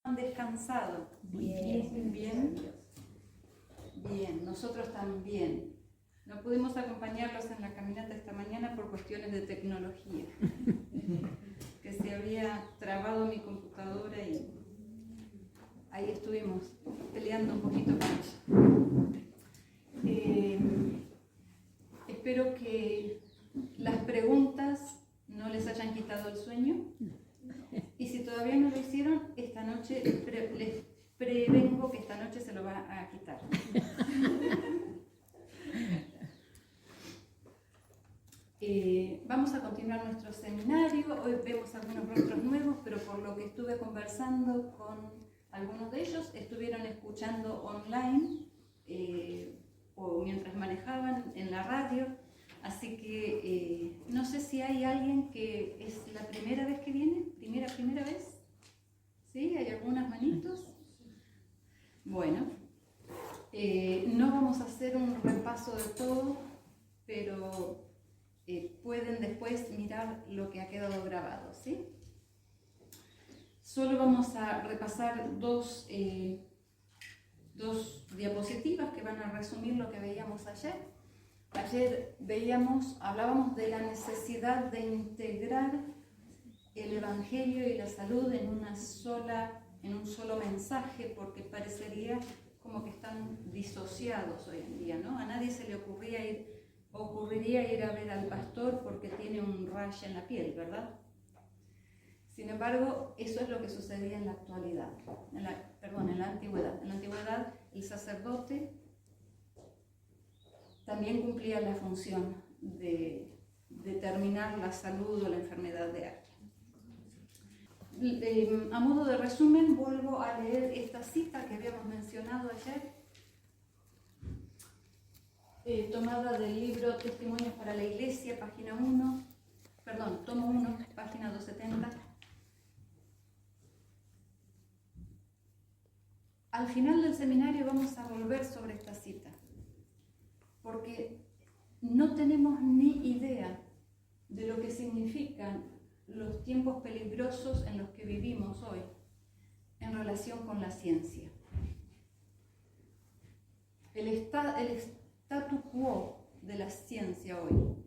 ¿Han descansado? Bien. Bien. Bien, nosotros también. No pudimos acompañarlos en la caminata esta mañana por cuestiones de tecnología. Que se había trabado mi computadora y ahí estuvimos peleando un poquito con ella. Espero que las preguntas no les hayan quitado el sueño. Y si todavía no lo hicieron, esta noche les prevengo que esta noche se lo va a quitar. Vamos a continuar nuestro seminario. Hoy vemos algunos rostros nuevos, pero por lo que estuve conversando con algunos de ellos, estuvieron escuchando online o mientras manejaban en la radio. Así que no sé si hay alguien que es la primera vez que viene, primera vez. ¿Sí? ¿Hay algunas manitos? Bueno, no vamos a hacer un repaso de todo, pero pueden después mirar lo que ha quedado grabado, ¿sí? Solo vamos a repasar dos diapositivas que van a resumir lo que veíamos ayer. Ayer hablábamos de la necesidad de integrar el Evangelio y la salud en un solo mensaje, porque parecería como que están disociados hoy en día, ¿no? A nadie se le ocurriría ir a ver al pastor porque tiene un rash en la piel, ¿verdad? Sin embargo, eso es lo que sucedía en la actualidad, en la antigüedad. En la antigüedad, el sacerdote también cumplía la función de determinar la salud o la enfermedad de alguien. A modo de resumen, vuelvo a leer esta cita que habíamos mencionado ayer, tomada del libro Testimonios para la Iglesia, tomo 1, página 270. Al final del seminario vamos a volver sobre esta cita, porque no tenemos ni idea de lo que significan los tiempos peligrosos en los que vivimos hoy en relación con la ciencia. El statu quo de la ciencia hoy,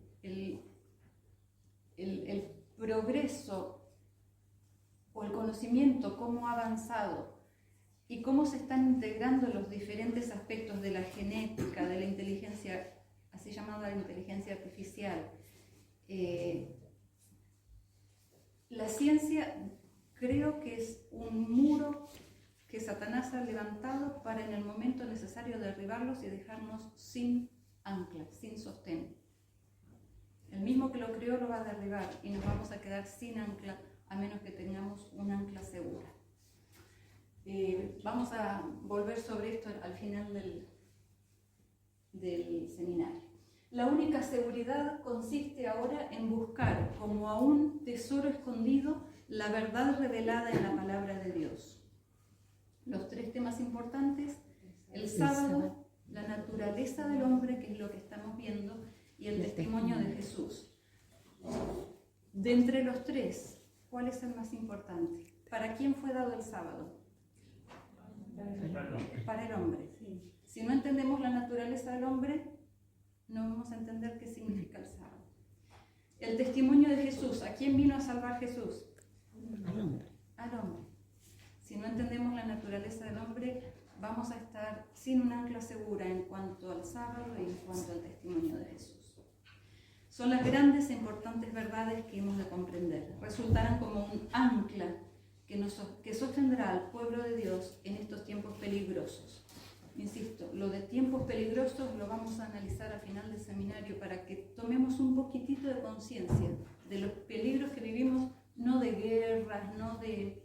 el progreso o el conocimiento, cómo ha avanzado y cómo se están integrando los diferentes aspectos de la genética, de la inteligencia, así llamada inteligencia artificial. La ciencia creo que es un muro que Satanás ha levantado para en el momento necesario derribarlos y dejarnos sin ancla, sin sostén. El mismo que lo creó lo va a derribar y nos vamos a quedar sin ancla a menos que tengamos un ancla segura. Vamos a volver sobre esto al final del seminario. La única seguridad consiste ahora en buscar como a un tesoro escondido la verdad revelada en la palabra de Dios. Los tres temas importantes: el sábado, la naturaleza del hombre, que es lo que estamos viendo, y el testimonio de Jesús. De entre los tres, ¿cuál es el más importante? ¿Para quién fue dado el sábado? Para el hombre. Si no entendemos la naturaleza del hombre, no vamos a entender qué significa el sábado. El testimonio de Jesús. ¿A quién vino a salvar Jesús? Al hombre. Al hombre. Si no entendemos la naturaleza del hombre, vamos a estar sin un ancla segura en cuanto al sábado y en cuanto al testimonio de Jesús. Son las grandes e importantes verdades que hemos de comprender. Resultarán como un ancla que sostendrá al pueblo de Dios en estos tiempos peligrosos. Insisto, lo de tiempos peligrosos lo vamos a analizar al final del seminario para que tomemos un poquitito de conciencia de los peligros que vivimos, no de guerras, no de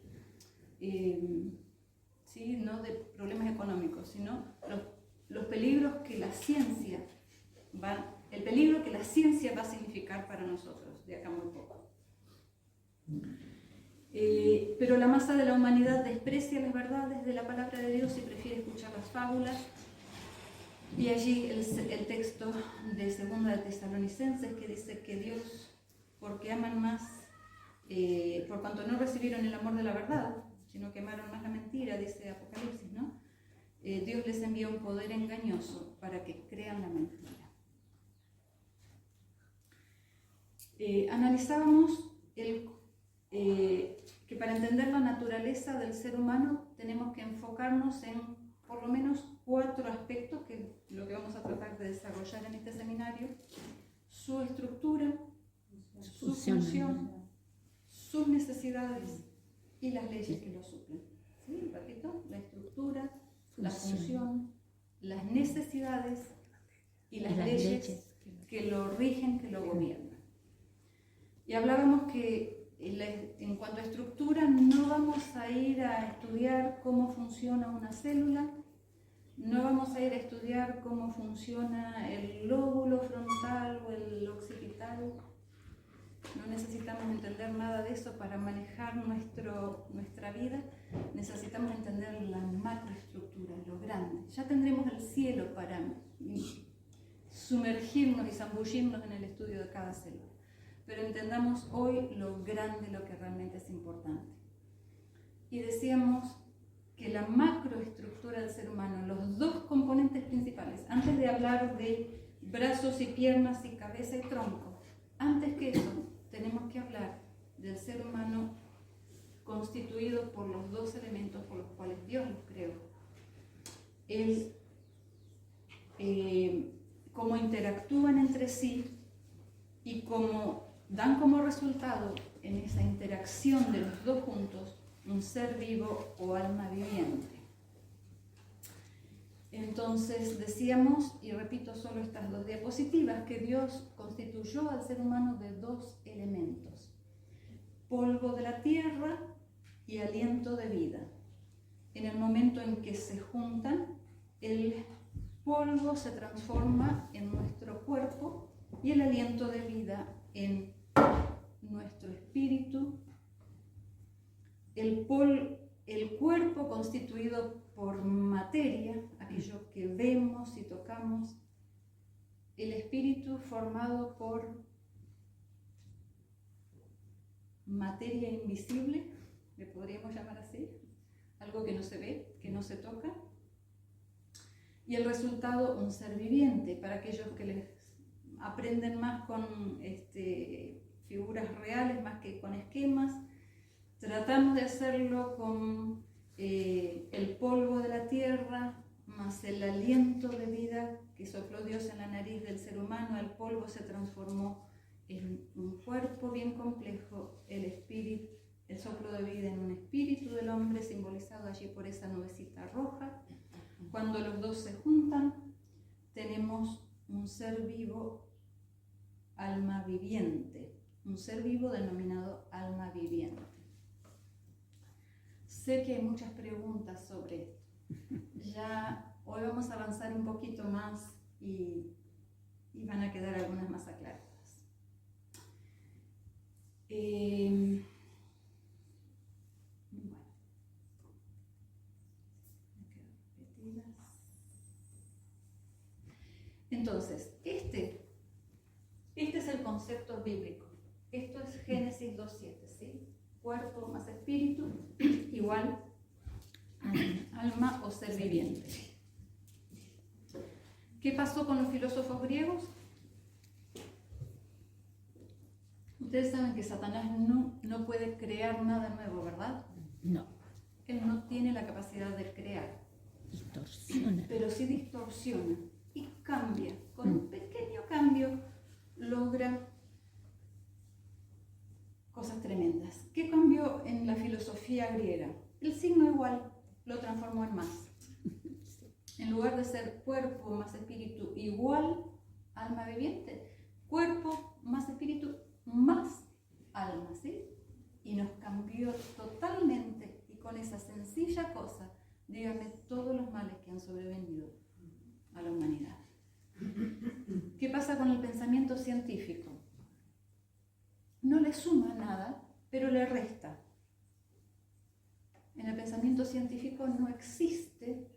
problemas económicos, sino los peligros que la ciencia el peligro que la ciencia va a significar para nosotros de acá muy poco. Pero la masa de la humanidad desprecia las verdades de la palabra de Dios y prefiere escuchar las fábulas. Y allí el texto de 2 de Tesalonicenses, que dice que Dios, porque aman más, por cuanto no recibieron el amor de la verdad, sino que amaron más la mentira, mentira, dice Apocalipsis, ¿no? Dios les envía un poder engañoso para que crean la mentira. Analizábamos que para entender la naturaleza del ser humano tenemos que enfocarnos en por lo menos 4 aspectos, que es lo que vamos a tratar de desarrollar en este seminario: su estructura, su función, sus necesidades y las leyes que lo suplen. ¿Sí? Repito, la estructura, la función, las necesidades y las leyes que lo rigen, que lo gobiernan. Y hablábamos que en cuanto a estructura no vamos a ir a estudiar cómo funciona una célula, no vamos a ir a estudiar cómo funciona el lóbulo frontal o el occipital. No necesitamos entender nada de eso para manejar nuestra vida. Necesitamos entender la macroestructura, lo grande. Ya tendremos el cielo para sumergirnos y zambullirnos en el estudio de cada célula. Pero entendamos hoy lo grande, lo que realmente es importante. Y decíamos que la macroestructura del ser humano, los 2 componentes principales, antes de hablar de brazos y piernas y cabeza y tronco, antes que eso, tenemos que hablar del ser humano constituido por los 2 elementos por los cuales Dios los creó. Cómo interactúan entre sí y cómo dan como resultado en esa interacción de los 2 juntos un ser vivo o alma viviente. Entonces decíamos, y repito solo estas 2 diapositivas, que Dios constituyó al ser humano de 2 elementos: polvo de la tierra y aliento de vida. En el momento en que se juntan, el polvo se transforma en nuestro cuerpo y el aliento de vida en nuestro espíritu. El cuerpo constituido por materia, aquello que vemos y tocamos. El espíritu formado por materia invisible, le podríamos llamar así, algo que no se ve, que no se toca. Y el resultado, un ser viviente, para aquellos que les aprenden más con figuras reales más que con esquemas. Tratamos de hacerlo con el polvo de la tierra más el aliento de vida que sopló Dios en la nariz del ser humano. El polvo se transformó en un cuerpo bien complejo, el soplo de vida en un espíritu del hombre, simbolizado allí por esa nubecita roja. Cuando los 2 se juntan, tenemos un ser vivo, alma viviente, un ser vivo denominado alma viviente. Sé que hay muchas preguntas sobre esto. Ya hoy vamos a avanzar un poquito más y van a quedar algunas más aclaradas. Bueno. Entonces, este es el concepto bíblico. Esto es Génesis 2:7, ¿sí? Cuerpo más espíritu igual alma o ser viviente. ¿Qué pasó con los filósofos griegos? Ustedes saben que Satanás no puede crear nada nuevo, ¿verdad? No. Él no tiene la capacidad de crear. Distorsiona. Pero sí distorsiona y cambia. Con un pequeño cambio logra cosas tremendas. ¿Qué cambió en la filosofía griega? El signo igual lo transformó en más. En lugar de ser cuerpo más espíritu igual alma viviente, cuerpo más espíritu más alma, ¿sí? Y nos cambió totalmente, y con esa sencilla cosa, dígame todos los males que han sobrevenido a la humanidad. ¿Qué pasa con el pensamiento científico? No le suma nada, pero le resta. En el pensamiento científico no existe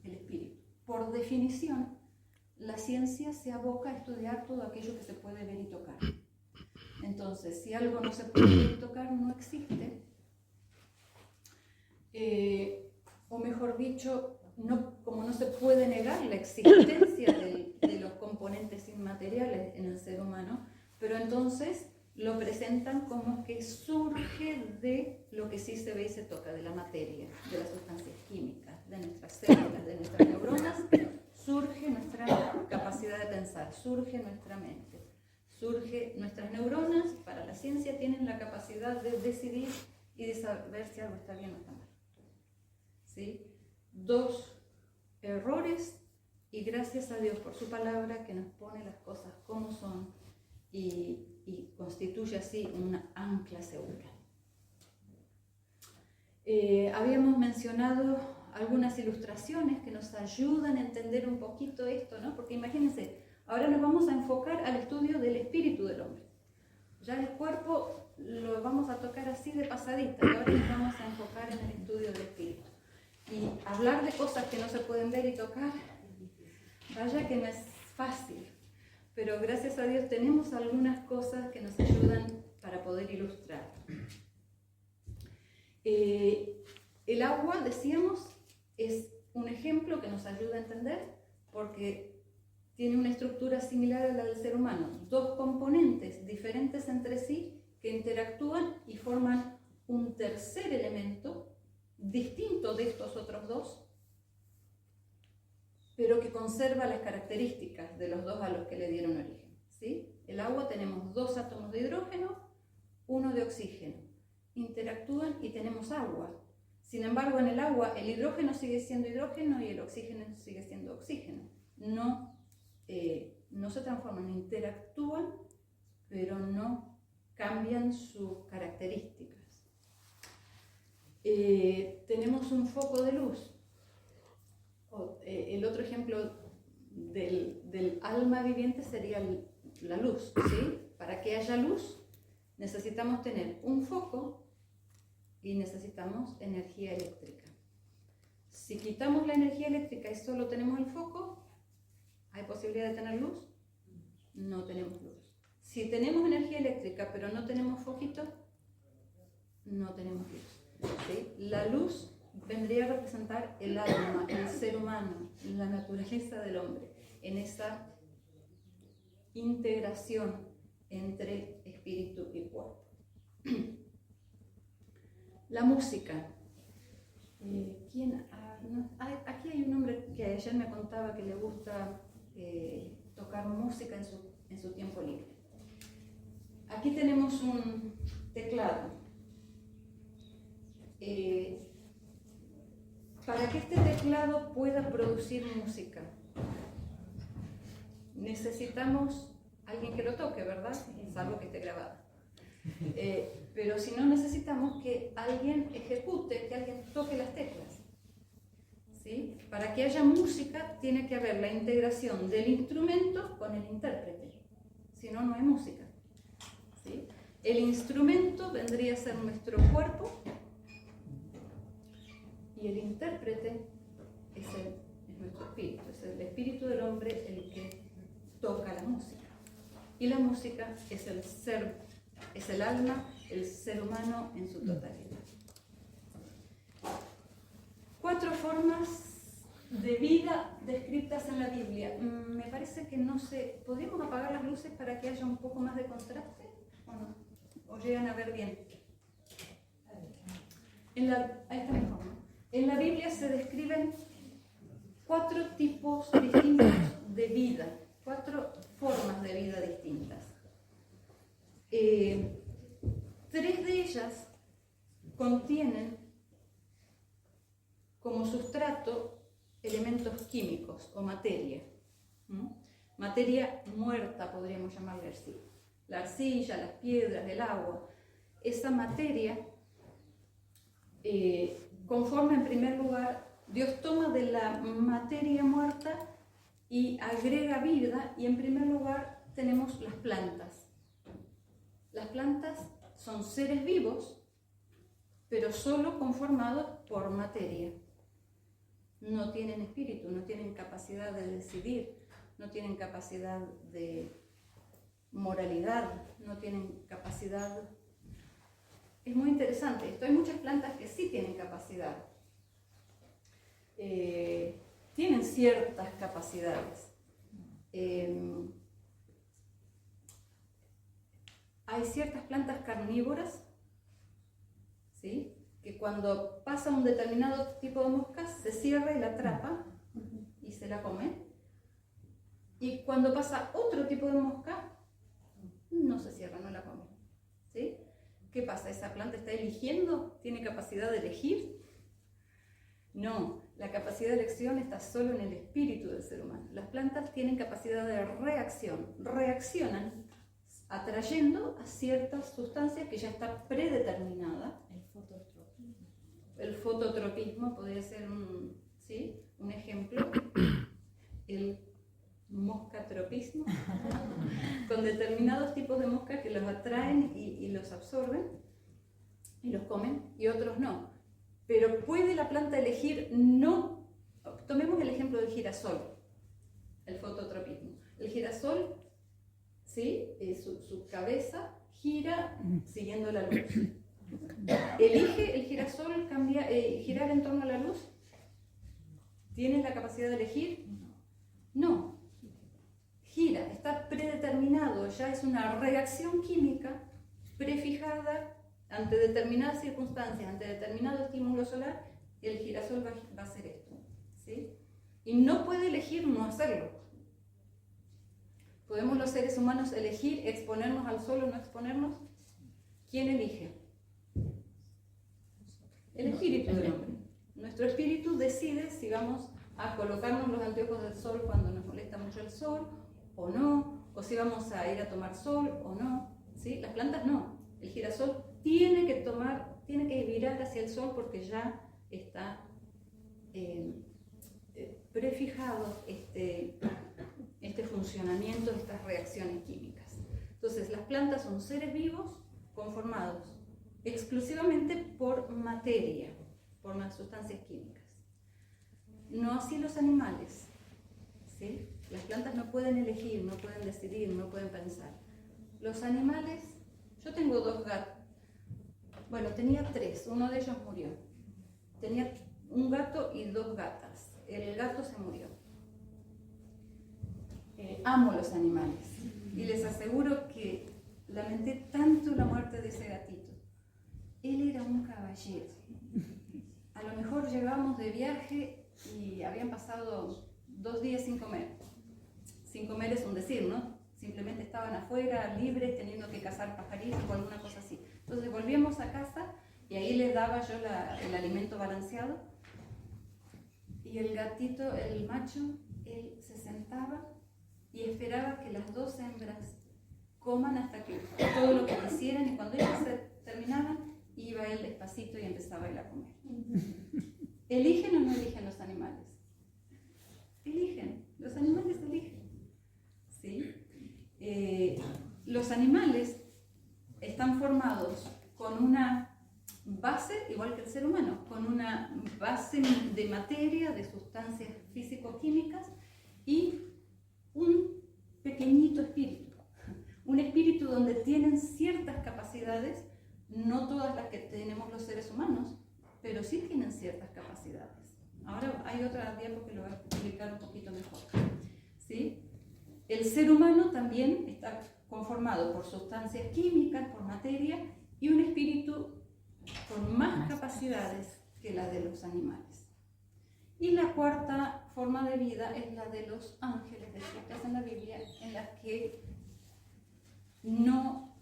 el espíritu. Por definición, la ciencia se aboca a estudiar todo aquello que se puede ver y tocar. Entonces, si algo no se puede ver y tocar, no existe. o mejor dicho, como no se puede negar la existencia de los componentes inmateriales en el ser humano, pero entonces lo presentan como que surge de lo que sí se ve y se toca, de la materia, de las sustancias químicas, de nuestras células, de nuestras neuronas, surge nuestra capacidad de pensar, surge nuestra mente, surge nuestras neuronas. Para la ciencia tienen la capacidad de decidir y de saber si algo está bien o está mal. ¿Sí? 2 errores, y gracias a Dios por su palabra que nos pone las cosas como son y constituye así una ancla segura. Habíamos mencionado algunas ilustraciones que nos ayudan a entender un poquito esto, ¿no? Porque imagínense, ahora nos vamos a enfocar al estudio del espíritu del hombre. Ya el cuerpo lo vamos a tocar así de pasadita, y ahora nos vamos a enfocar en el estudio del espíritu. Y hablar de cosas que no se pueden ver y tocar, vaya que no es fácil, pero gracias a Dios tenemos algunas cosas que nos ayudan para poder ilustrar. El agua, decíamos, es un ejemplo que nos ayuda a entender porque tiene una estructura similar a la del ser humano, 2 componentes diferentes entre sí que interactúan y forman un tercer elemento distinto de estos otros 2, pero que conserva las características de los 2 a los que le dieron origen. ¿Sí? El agua, tenemos 2 átomos de hidrógeno, 1 de oxígeno. Interactúan y tenemos agua. Sin embargo, en el agua el hidrógeno sigue siendo hidrógeno y el oxígeno sigue siendo oxígeno. No se transforman, interactúan, pero no cambian sus características. Tenemos un foco de luz. El otro ejemplo del alma viviente sería la luz, ¿sí? Para que haya luz necesitamos tener un foco y necesitamos energía eléctrica. Si quitamos la energía eléctrica y solo tenemos el foco, ¿hay posibilidad de tener luz? No tenemos luz. Si tenemos energía eléctrica pero no tenemos foquito, no tenemos luz. ¿Sí? La luz vendría a representar el alma, el ser humano, la naturaleza del hombre, en esa integración entre espíritu y cuerpo. La música. Aquí hay un hombre que ayer me contaba que le gusta tocar música en su tiempo libre. Aquí tenemos un teclado. Para que este teclado pueda producir música, necesitamos alguien que lo toque, ¿verdad? Salvo que esté grabado. Pero si no, necesitamos que alguien ejecute, que alguien toque las teclas. ¿Sí? Para que haya música, tiene que haber la integración del instrumento con el intérprete. Si no, no hay música. ¿Sí? El instrumento vendría a ser nuestro cuerpo y el intérprete es nuestro espíritu. Es el espíritu del hombre el que toca la música. Y la música es el ser, es el alma, el ser humano en su totalidad. 4 formas de vida descritas en la Biblia. Me parece que no sé, ¿podríamos apagar las luces para que haya un poco más de contraste? ¿O no? ¿O llegan a ver bien? Ahí está mejor, ¿no? En la Biblia se describen 4 tipos distintos de vida, 4 formas de vida distintas. 3 de ellas contienen como sustrato elementos químicos o materia. Materia muerta, podríamos llamarle así. La arcilla, las piedras, el agua. Esa materia conforma, en primer lugar, Dios toma de la materia muerta y agrega vida, y en primer lugar tenemos las plantas. Las plantas son seres vivos, pero solo conformados por materia. No tienen espíritu, no tienen capacidad de decidir, no tienen capacidad de moralidad, no tienen capacidad. Es muy interesante esto. Hay muchas plantas que sí tienen capacidad. tienen ciertas capacidades. Hay ciertas plantas carnívoras, ¿sí?, que cuando pasa un determinado tipo de mosca se cierra y la atrapa y se la come. Y cuando pasa otro tipo de mosca, no se cierra, no la come. ¿Sí? ¿Qué pasa? ¿Esa planta está eligiendo? ¿Tiene capacidad de elegir? No, la capacidad de elección está solo en el espíritu del ser humano. Las plantas tienen capacidad de reacción, reaccionan atrayendo a ciertas sustancias que ya está predeterminada. El fototropismo podría ser un ejemplo. El moscatropismo, con determinados tipos de moscas que los atraen y los absorben y los comen, y otros no. Pero ¿puede la planta elegir? No. Tomemos el ejemplo del girasol, el fototropismo. El girasol, ¿sí?, su cabeza gira siguiendo la luz. ¿Elige el girasol girar en torno a la luz? ¿Tiene la capacidad de elegir? No. Gira, está predeterminado, ya es una reacción química prefijada ante determinadas circunstancias, ante determinado estímulo solar, el girasol va a hacer esto, ¿sí? Y no puede elegir no hacerlo. ¿Podemos los seres humanos elegir exponernos al sol o no exponernos? ¿Quién elige? El espíritu del hombre. Nuestro espíritu decide si vamos a colocarnos los anteojos del sol cuando nos molesta mucho el sol o no, o si vamos a ir a tomar sol o no, ¿sí? Las plantas no. El girasol tiene que virar hacia el sol porque ya está prefijado este funcionamiento de estas reacciones químicas. Entonces, las plantas son seres vivos conformados exclusivamente por materia, por las sustancias químicas. No así los animales, ¿sí? Las plantas no pueden elegir, no pueden decidir, no pueden pensar. Los animales, yo tengo 2 gatos, bueno, tenía 3, uno de ellos murió. Tenía un gato y 2 gatas, el gato se murió. Amo los animales y les aseguro que lamenté tanto la muerte de ese gatito. Él era un caballero. A lo mejor llegábamos de viaje y habían pasado 2 días sin comer. Sin comer es un decir, ¿no? Simplemente estaban afuera, libres, teniendo que cazar pajaritos o alguna cosa así. Entonces volvíamos a casa y ahí les daba yo el alimento balanceado. Y el gatito, el macho, él se sentaba y esperaba que las 2 hembras coman hasta que todo lo que quisieran, y cuando ellas se terminaban, iba él despacito y empezaba él a comer. ¿Eligen o no eligen los animales? Eligen, los animales eligen. ¿Sí? Los animales están formados con una base, igual que el ser humano, con una base de materia, de sustancias físico-químicas y un pequeñito espíritu. Un espíritu donde tienen ciertas capacidades, no todas las que tenemos los seres humanos, pero sí tienen ciertas capacidades. Ahora hay otra diapo que lo voy a explicar un poquito mejor. ¿Sí? El ser humano también está conformado por sustancias químicas, por materia, y un espíritu con más capacidades que la de los animales. Y la cuarta forma de vida es la de los ángeles descritas en la Biblia, en las que no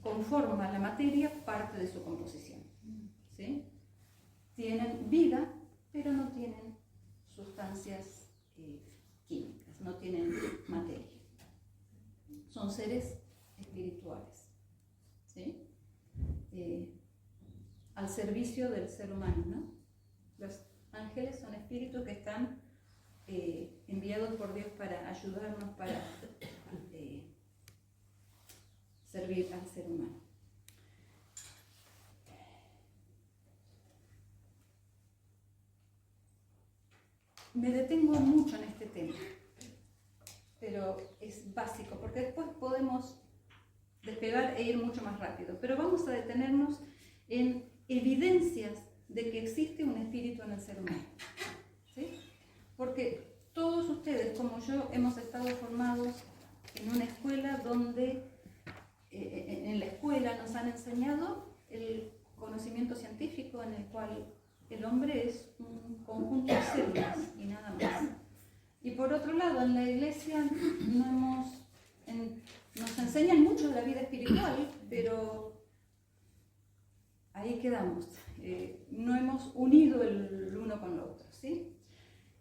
conforma la materia parte de su composición. ¿Sí? Tienen vida, pero no tienen sustancias químicas, no tienen materia. Son seres espirituales, ¿sí? Al servicio del ser humano, ¿no? Los ángeles son espíritus que están enviados por Dios para ayudarnos, para servir al ser humano. Me detengo mucho en este tema, pero es básico, porque después podemos despegar e ir mucho más rápido. Pero vamos a detenernos en evidencias de que existe un espíritu en el ser humano. Porque todos ustedes, como yo, hemos estado formados en una escuela donde, en la escuela nos han enseñado el conocimiento científico en el cual el hombre es un conjunto de células y nada más. Y por otro lado, en la iglesia nos enseñan mucho de la vida espiritual, pero ahí quedamos. No hemos unido el uno con lo otro, ¿sí?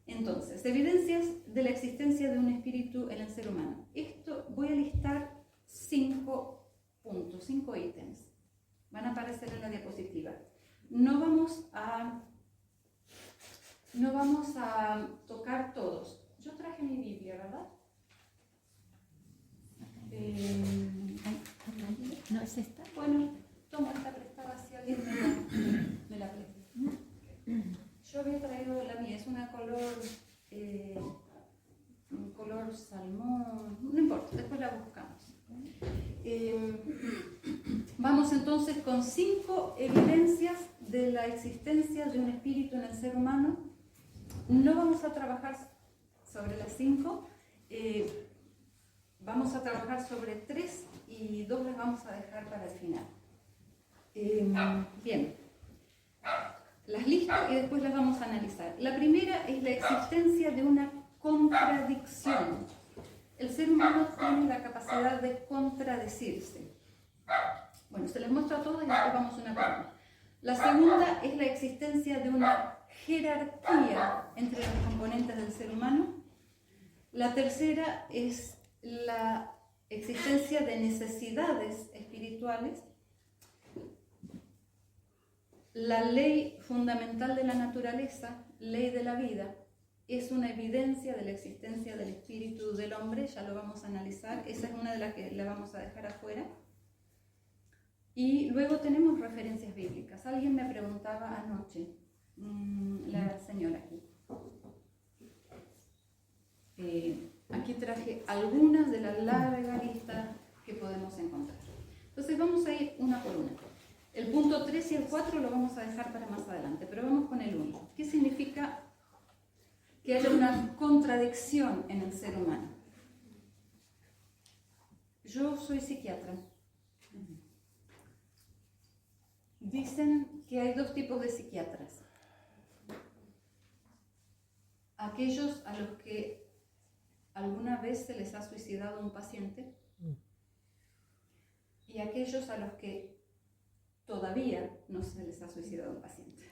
Entonces, evidencias de la existencia de un espíritu en el ser humano. Esto voy a listar 5 puntos, 5 ítems. Van a aparecer en la diapositiva. No vamos a tocar todos. Yo traje mi Biblia, ¿verdad? ¿No es esta? Bueno, tomo esta prestada si alguien me la presta. Yo había traído la mía, es una un color salmón, no importa, después la buscamos. Vamos entonces con 5 evidencias de la existencia de un espíritu en el ser humano. No vamos a trabajar sobre las 5, vamos a trabajar sobre 3 y 2 las vamos a dejar para el final. Bien, las listo y después las vamos a analizar. La primera es la existencia de una contradicción. El ser humano tiene la capacidad de contradecirse. Bueno, se les muestro a todos y después vamos una por una. La segunda es la existencia de una jerarquía entre los componentes del ser humano. La tercera es la existencia de necesidades espirituales. La ley fundamental de la naturaleza, ley de la vida, es una evidencia de la existencia del espíritu del hombre, ya lo vamos a analizar, esa es una de las que la vamos a dejar afuera. Y luego tenemos referencias bíblicas. Alguien me preguntaba anoche, la señora aquí. Aquí traje algunas de la larga lista que podemos encontrar. Entonces vamos a ir una por una. El punto 3 y el 4 lo vamos a dejar para más adelante, pero vamos con el 1. ¿Qué significa que haya una contradicción en el ser humano? Yo soy psiquiatra. Dicen que hay 2 tipos de psiquiatras. Aquellos a los que alguna vez se les ha suicidado un paciente y aquellos a los que todavía no se les ha suicidado un paciente.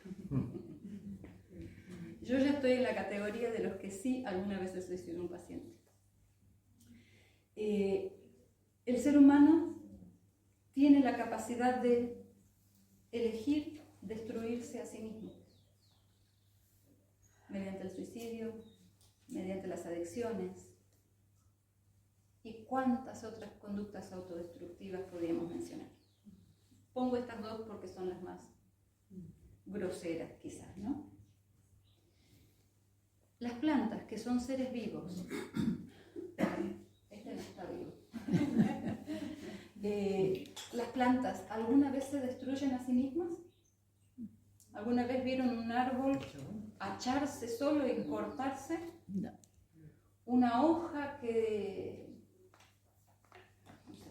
Yo ya estoy en la categoría de los que sí alguna vez se suicidó un paciente. El ser humano tiene la capacidad de elegir destruirse a sí mismo mediante el suicidio, mediante las adicciones y cuántas otras conductas autodestructivas podríamos mencionar. Pongo estas 2 porque son las más groseras quizás, ¿no? Las plantas, que son seres vivos, este no está vivo. Las plantas, ¿alguna vez se destruyen a sí mismas? ¿Alguna vez vieron un árbol echarse solo y cortarse? No. Una hoja que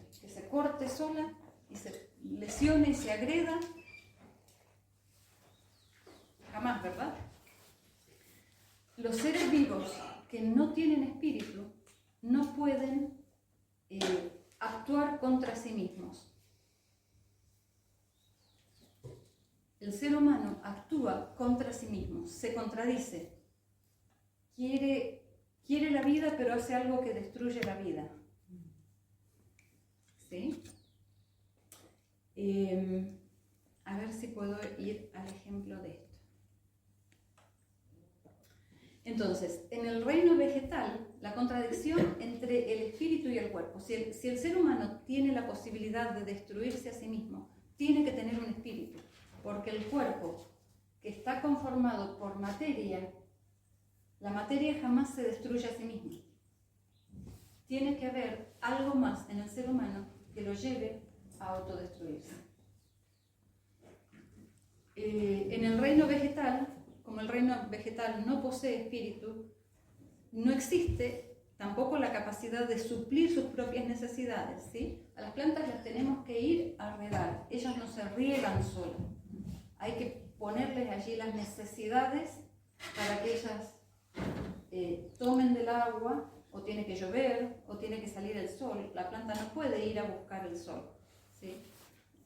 se corte sola y se lesione y se agreda. Jamás, ¿verdad? Los seres vivos que no tienen espíritu no pueden actuar contra sí mismos. El ser humano actúa contra sí mismo, se contradice, quiere la vida pero hace algo que destruye la vida. ¿Sí? A ver si puedo ir al ejemplo de esto. Entonces, en el reino vegetal, la contradicción entre el espíritu y el cuerpo. Si el ser humano tiene la posibilidad de destruirse a sí mismo, tiene que tener un espíritu, porque el cuerpo, que está conformado por materia, la materia jamás se destruye a sí misma. Tiene que haber algo más en el ser humano que lo lleve a autodestruirse. En el reino vegetal, como el reino vegetal no posee espíritu, no existe tampoco la capacidad de suplir sus propias necesidades, ¿sí? A las plantas las tenemos que ir a regar, ellas no se riegan solas. Hay que ponerles allí las necesidades para que ellas tomen del agua, o tiene que llover, o tiene que salir el sol. La planta no puede ir a buscar el sol, ¿sí?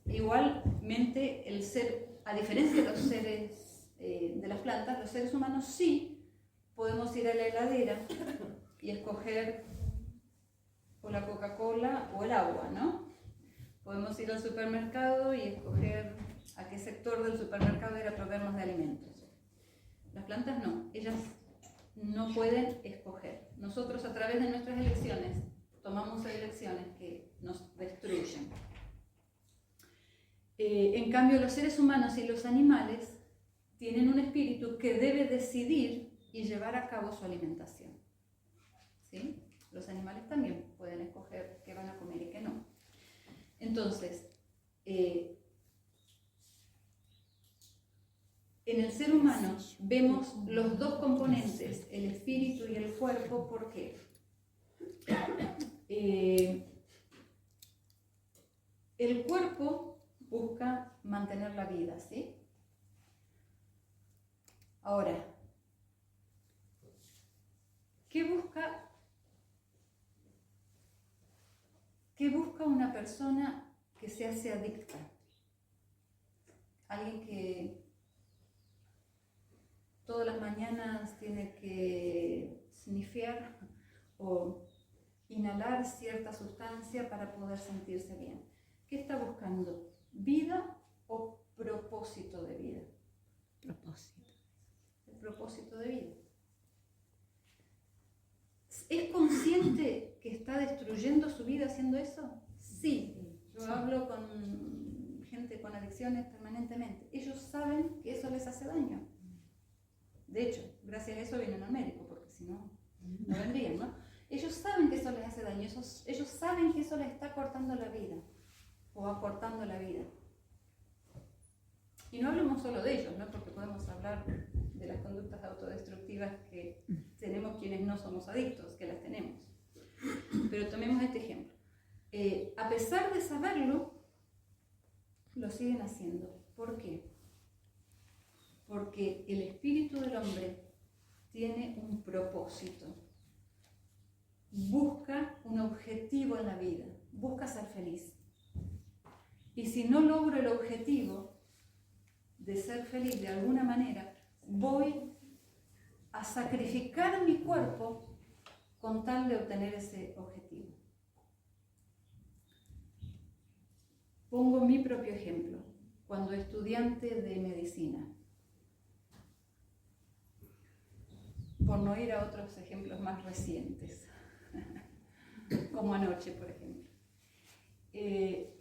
Igualmente, el ser, a diferencia de los seres, de las plantas, los seres humanos sí podemos ir a la heladera y escoger o la Coca-Cola o el agua, ¿no? Podemos ir al supermercado y escoger a qué sector del supermercado ir a proveernos de alimentos. Las plantas no, ellas no pueden escoger. Nosotros, a través de nuestras elecciones, tomamos elecciones que nos destruyen. En cambio, los seres humanos y los animales tienen un espíritu que debe decidir y llevar a cabo su alimentación, ¿sí? Los animales también pueden escoger qué van a comer y qué no. Entonces, en el ser humano vemos los dos componentes, el espíritu y el cuerpo. ¿Por qué? El cuerpo busca mantener la vida, ¿sí? Ahora, ¿qué busca una persona que se hace adicta? Alguien que todas las mañanas tiene que snifear o inhalar cierta sustancia para poder sentirse bien. ¿Qué está buscando? ¿Vida o propósito de vida? Propósito. El propósito de vida. ¿Es consciente que está destruyendo su vida haciendo eso? Sí. Yo hablo con gente con adicciones permanentemente. Ellos saben que eso les hace daño. De hecho, gracias a eso vienen al médico, porque si no, no vendrían, ¿no? Ellos saben que eso les hace daño, ellos saben que eso les está cortando la vida, o acortando la vida. Y no hablemos solo de ellos, ¿no? Porque podemos hablar de las conductas autodestructivas que tenemos quienes no somos adictos, que las tenemos. Pero tomemos este ejemplo. A pesar de saberlo, lo siguen haciendo. ¿Por qué? Porque el espíritu del hombre tiene un propósito, busca un objetivo en la vida, busca ser feliz. Y si no logro el objetivo de ser feliz de alguna manera, voy a sacrificar mi cuerpo con tal de obtener ese objetivo. Pongo mi propio ejemplo. Cuando estudiante de medicina, por no ir a otros ejemplos más recientes, como anoche, por ejemplo.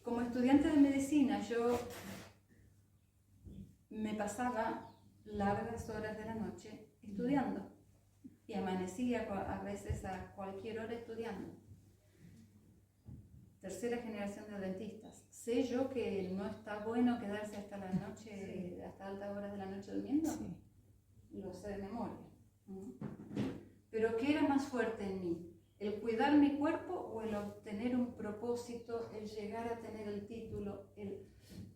Como estudiante de medicina, yo me pasaba largas horas de la noche estudiando y amanecía a veces a cualquier hora estudiando. Tercera generación de dentistas. ¿Sé yo que no está bueno quedarse hasta la noche, hasta altas horas de la noche durmiendo? Sí. Lo sé de memoria. Pero ¿qué era más fuerte en mí? ¿El cuidar mi cuerpo o el obtener un propósito, el llegar a tener el título, el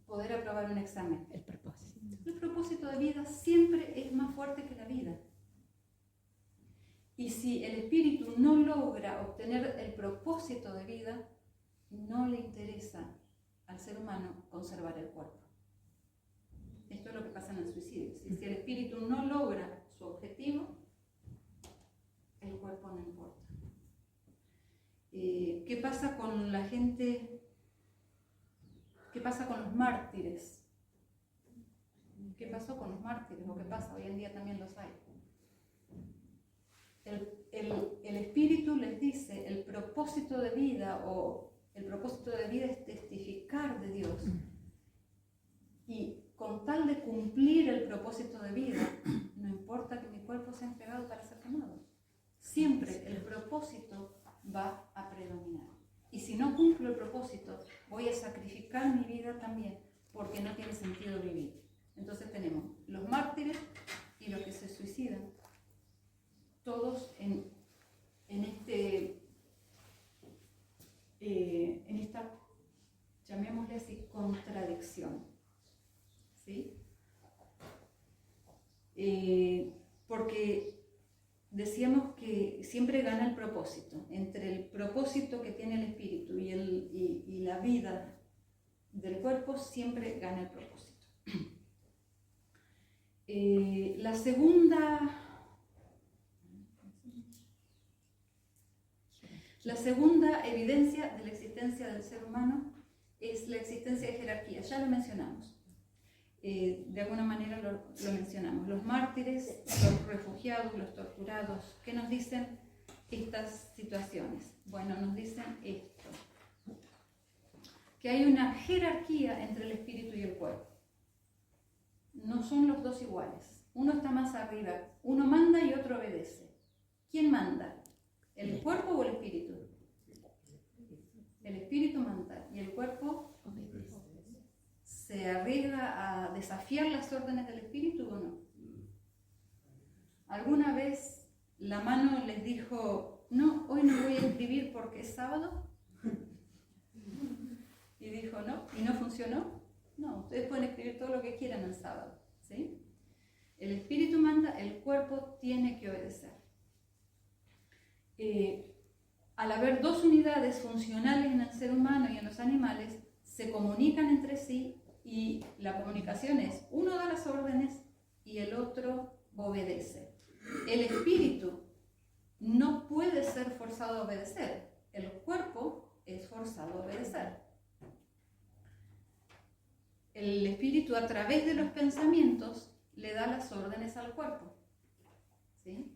poder aprobar un examen? El propósito. El propósito de vida siempre es más fuerte que la vida. Y si el espíritu no logra obtener el propósito de vida, no le interesa al ser humano conservar el cuerpo. Esto es lo que pasa en el suicidio. Si el espíritu no logra su objetivo, el cuerpo no importa. ¿Qué pasa con la gente? ¿Qué pasa con los mártires? ¿Qué pasó con los mártires? ¿O qué pasa? Hoy en día también los hay. El espíritu les dice, el propósito de vida es testificar de Dios. Y con tal de cumplir el propósito de vida, no importa que mi cuerpo sea entregado para ser quemado. Siempre el propósito va a predominar. Y si no cumplo el propósito, voy a sacrificar mi vida también, porque no tiene sentido vivir. Entonces tenemos los mártires y los que se suicidan, todos en en esta, llamémosle así, contradicción, ¿sí? Porque decíamos que siempre gana el propósito. Entre el propósito que tiene el espíritu y la vida del cuerpo, siempre gana el propósito. La segunda evidencia de la existencia del ser humano es la existencia de jerarquía. Ya lo mencionamos. De alguna manera lo mencionamos. Los mártires, los refugiados, los torturados, ¿qué nos dicen estas situaciones? Bueno, nos dicen esto, que hay una jerarquía entre el espíritu y el cuerpo. No son los dos iguales. Uno está más arriba, uno manda y otro obedece. ¿Quién manda? ¿El cuerpo o el espíritu? El espíritu manda y el cuerpo ¿se arriesga a desafiar las órdenes del espíritu o no? ¿Alguna vez la mano les dijo, no, hoy no voy a escribir porque es sábado? Y dijo, no, y no funcionó. No, ustedes pueden escribir todo lo que quieran el sábado, ¿sí? El espíritu manda, el cuerpo tiene que obedecer. Al haber dos unidades funcionales en el ser humano y en los animales, se comunican entre sí y la comunicación es, uno da las órdenes y el otro obedece. El espíritu no puede ser forzado a obedecer, el cuerpo es forzado a obedecer. El espíritu a través de los pensamientos le da las órdenes al cuerpo, ¿sí?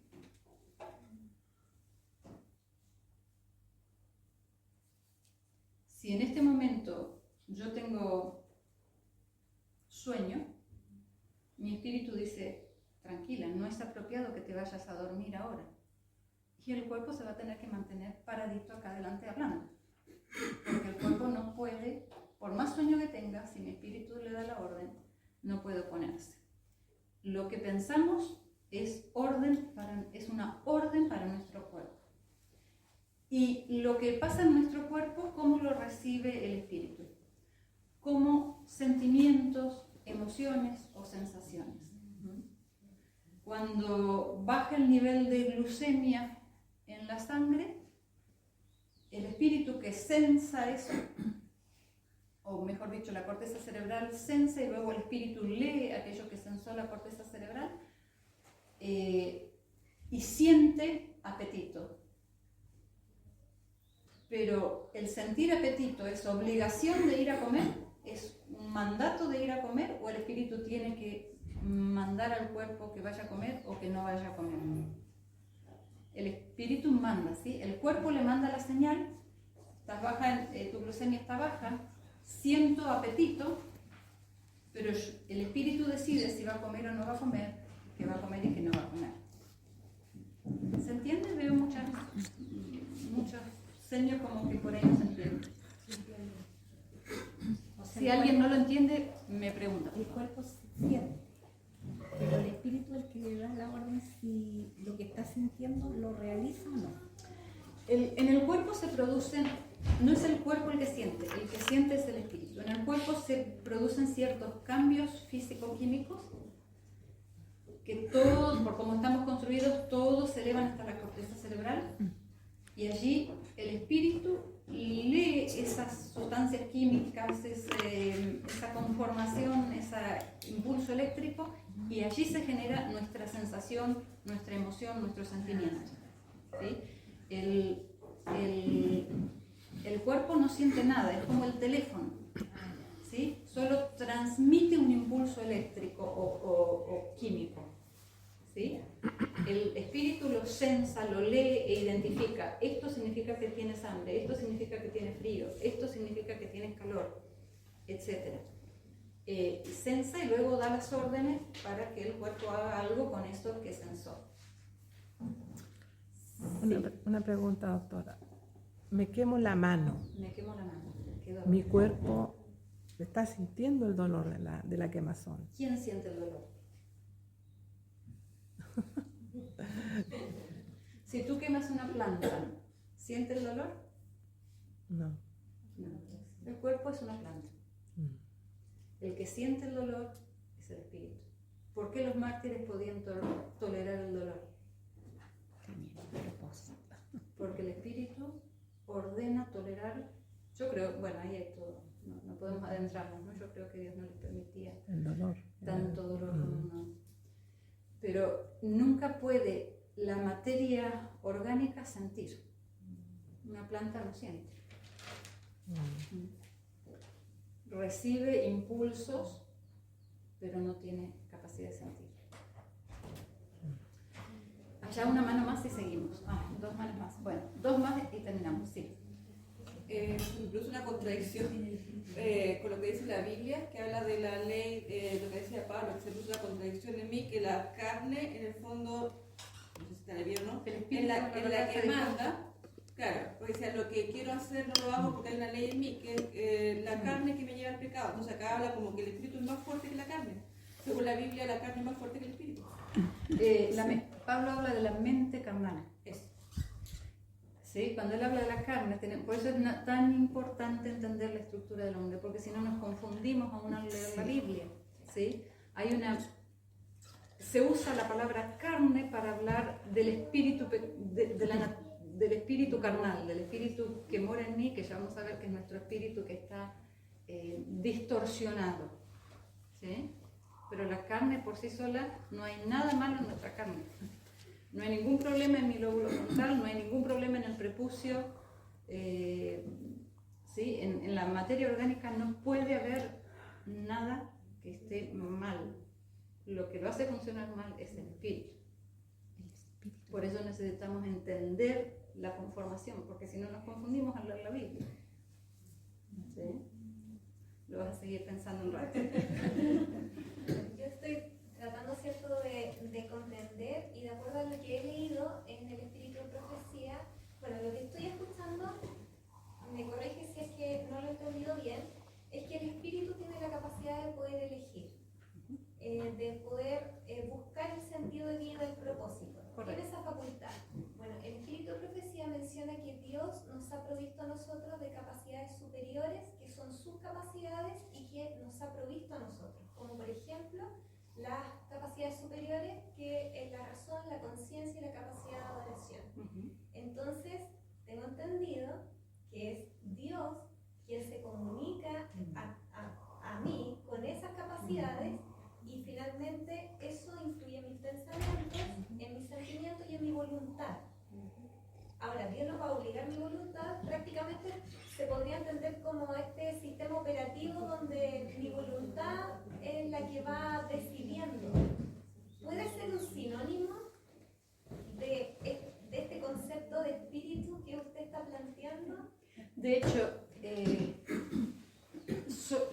Si en este momento yo tengo sueño, mi espíritu dice, tranquila, no es apropiado que te vayas a dormir ahora. Y el cuerpo se va a tener que mantener paradito acá adelante hablando. Porque el cuerpo no puede, por más sueño que tenga, si mi espíritu le da la orden, no puede oponerse. Lo que pensamos es una orden para nuestro cuerpo. Y lo que pasa en nuestro cuerpo, ¿cómo lo recibe el espíritu? Como sentimientos, emociones o sensaciones. Cuando baja el nivel de glucemia en la sangre, el espíritu que sensa eso, o mejor dicho, la corteza cerebral sensa y luego el espíritu lee aquello que sensó la corteza cerebral y siente apetito. Pero el sentir apetito es obligación de ir a comer, es un mandato de ir a comer, o el espíritu tiene que mandar al cuerpo que vaya a comer o que no vaya a comer. El espíritu manda, ¿sí? El cuerpo le manda la señal, estás baja, tu glucemia está baja, siento apetito, pero el espíritu decide si va a comer o no va a comer, que va a comer y que no va a comer. ¿Se entiende? Veo muchos señas como que por ahí no se entiende. Si alguien no lo entiende, me pregunta. El cuerpo siente, pero el espíritu es el que le da la orden si lo que está sintiendo lo realiza o no. En el cuerpo se producen, no es el cuerpo el que siente es el espíritu. En el cuerpo se producen ciertos cambios físico-químicos que todos, por cómo estamos construidos, todos se elevan hasta la corteza cerebral y allí el espíritu lee esas sustancias químicas, esa conformación, ese impulso eléctrico y allí se genera nuestra sensación, nuestra emoción, nuestro sentimiento, ¿sí? El cuerpo no siente nada, es como el teléfono, ¿sí? Solo transmite un impulso eléctrico o químico, ¿sí? El espíritu lo sensa, lo lee e identifica. Esto significa que tienes hambre, esto significa que tienes frío, esto significa que tienes calor, etc. Sensa y luego da las órdenes para que el cuerpo haga algo con eso que sensó. Una pregunta, doctora. Me quemo la mano. Me quemo la mano. Mi cuerpo está sintiendo el dolor de la quemazón. ¿Quién siente el dolor? Si tú quemas una planta, ¿siente el dolor? No. No. El cuerpo es una planta. El que siente el dolor es el espíritu. ¿Por qué los mártires podían tolerar el dolor? Tenían un propósito. Porque el espíritu ordena tolerar. Yo creo, bueno, ahí hay todo. No podemos adentrarnos, ¿no? Yo creo que Dios no les permitía El dolor. tanto dolor como uno. Pero nunca puede la materia orgánica sentir. Una planta no siente. Recibe impulsos, pero no tiene capacidad de sentir. Allá una mano más y seguimos. Dos manos más. Bueno, dos más y terminamos, sí. Incluso una contradicción con lo que dice la Biblia, que habla de la ley, lo que decía Pablo, que se puso una contradicción en mí, que la carne, en el fondo, no sé si está bien o no, en la que manda, claro, porque decía, lo que quiero hacer no lo hago porque hay una ley en mí, que es la carne que me lleva al pecado. Entonces acá habla como que el espíritu es más fuerte que la carne. Según la Biblia, la carne es más fuerte que el espíritu. Pablo habla de la mente carnal. Eso. ¿Sí? Cuando él habla de la carne, por eso es tan importante entender la estructura del hombre, porque si no nos confundimos aún al leer la Biblia. ¿Sí? Se usa la palabra carne para hablar del espíritu, del espíritu carnal, del espíritu que mora en mí, que ya vamos a ver que es nuestro espíritu que está distorsionado. ¿Sí? Pero la carne por sí sola, no hay nada malo en nuestra carne. No hay ningún problema en mi lóbulo frontal, no hay ningún problema en el prepucio. ¿Sí? En la materia orgánica no puede haber nada que esté mal. Lo que lo hace funcionar mal es el espíritu. Por eso necesitamos entender la conformación, porque si no nos confundimos al leer la Biblia. ¿Sí? Lo vas a seguir pensando un rato. Yo estoy tratando, ¿cierto?, de comprender, y de acuerdo a lo que he leído en el Espíritu de Profecía, bueno, lo que estoy escuchando, me corrige si es que no lo he entendido bien, es que el Espíritu tiene la capacidad de poder elegir, de poder buscar el sentido de vida, el propósito. Correcto. Tiene esa facultad. Bueno, el Espíritu de Profecía menciona que Dios nos ha provisto a nosotros de capacidades superiores, que son sus capacidades y que nos ha provisto a nosotros, como por ejemplo las capacidades superiores, que es la razón, la conciencia y la capacidad de adoración. Entonces, tengo entendido que es Dios quien se comunica a mí con esas capacidades, y finalmente eso influye en mis pensamientos, en mis sentimientos y en mi voluntad. Ahora, Dios no va a obligar mi voluntad, prácticamente se podría entender como este sistema operativo donde mi voluntad es la que va decidiendo. ¿Puede ser un sinónimo de este concepto de espíritu que usted está planteando? De hecho,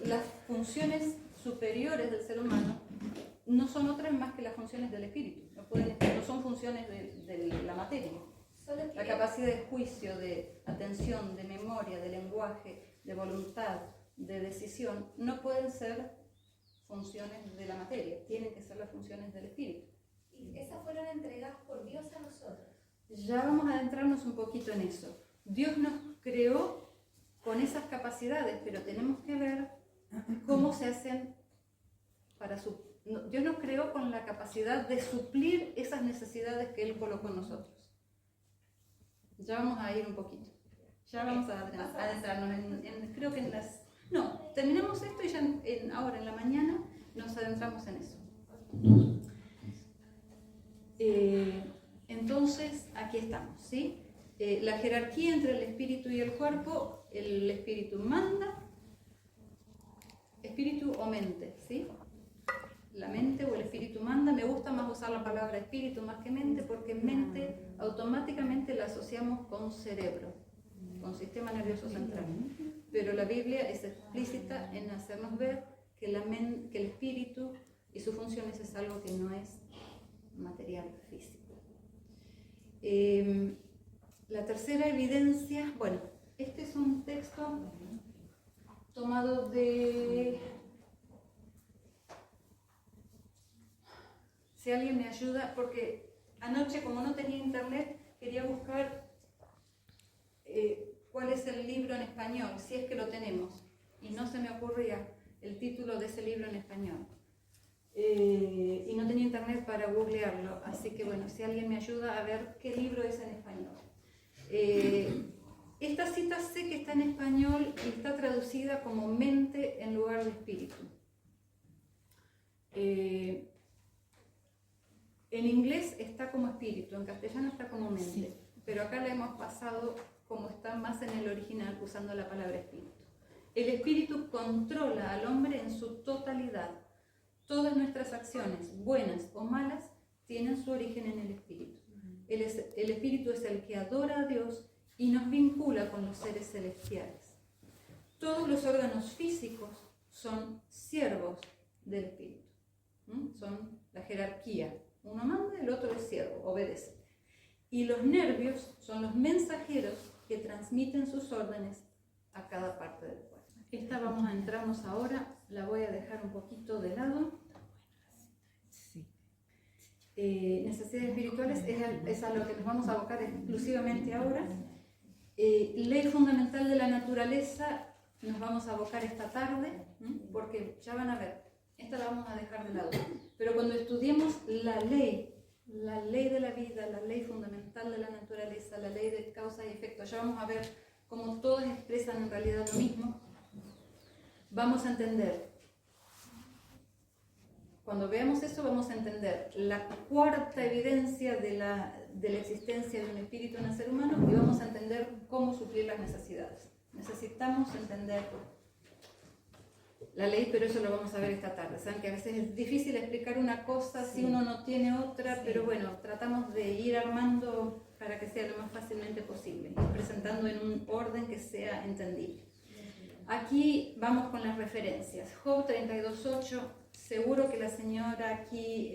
las funciones superiores del ser humano no son otras más que las funciones del espíritu, no son funciones de la materia. La capacidad de juicio, de atención, de memoria, de lenguaje, de voluntad, de decisión, no pueden ser funciones de la materia, tienen que ser las funciones del espíritu. Y esas fueron entregadas por Dios a nosotros. Ya vamos a adentrarnos un poquito en eso. Dios nos creó con esas capacidades, pero tenemos que ver cómo se hacen Dios nos creó con la capacidad de suplir esas necesidades que Él colocó en nosotros. Ya vamos a ir un poquito. Ya vamos a adentrarnos creo que en las... No, terminamos esto y ya ahora en la mañana nos adentramos en eso. Entonces, aquí estamos, ¿sí? La jerarquía entre el espíritu y el cuerpo, el espíritu manda, espíritu o mente, ¿sí? La mente o el espíritu manda. Me gusta más usar la palabra espíritu más que mente, porque mente automáticamente la asociamos con cerebro, con sistema nervioso central. Pero la Biblia es explícita en hacernos ver que el espíritu y sus funciones es algo que no es material, físico. La tercera evidencia, bueno, este es un texto tomado de... Si alguien me ayuda, porque anoche como no tenía internet, quería buscar cuál es el libro en español, si es que lo tenemos. Y no se me ocurría el título de ese libro en español. Y no tenía internet para googlearlo, así que bueno, si alguien me ayuda a ver qué libro es en español. Esta cita sé que está en español y está traducida como mente en lugar de espíritu. En inglés está como espíritu, en castellano está como mente, Sí. pero acá la hemos pasado como está más en el original, usando la palabra espíritu. El espíritu controla al hombre en su totalidad. Todas nuestras acciones, buenas o malas, tienen su origen en el espíritu. El espíritu es el que adora a Dios y nos vincula con los seres celestiales. Todos los órganos físicos son siervos del espíritu. Son la jerarquía. Uno manda, el otro es siervo, obedece. Y los nervios son los mensajeros que transmiten sus órdenes a cada parte del cuerpo. Esta entramos ahora, la voy a dejar un poquito de lado. Sí. Necesidades espirituales es a lo que nos vamos a abocar exclusivamente ahora. Ley fundamental de la naturaleza nos vamos a abocar esta tarde, porque ya van a ver, esta la vamos a dejar de lado. Pero cuando estudiemos la ley de la vida, la ley fundamental de la naturaleza, la ley de causa y efecto, ya vamos a ver cómo todas expresan en realidad lo mismo. Vamos a entender, cuando veamos eso vamos a entender la cuarta evidencia de la existencia de un espíritu en el ser humano y vamos a entender cómo suplir las necesidades. Necesitamos entender la ley, pero eso lo vamos a ver esta tarde. Saben que a veces es difícil explicar una cosa si uno no tiene otra, pero bueno, tratamos de ir armando para que sea lo más fácilmente posible, y presentando en un orden que sea entendible. Aquí vamos con las referencias. Job 32.8, seguro que la señora aquí,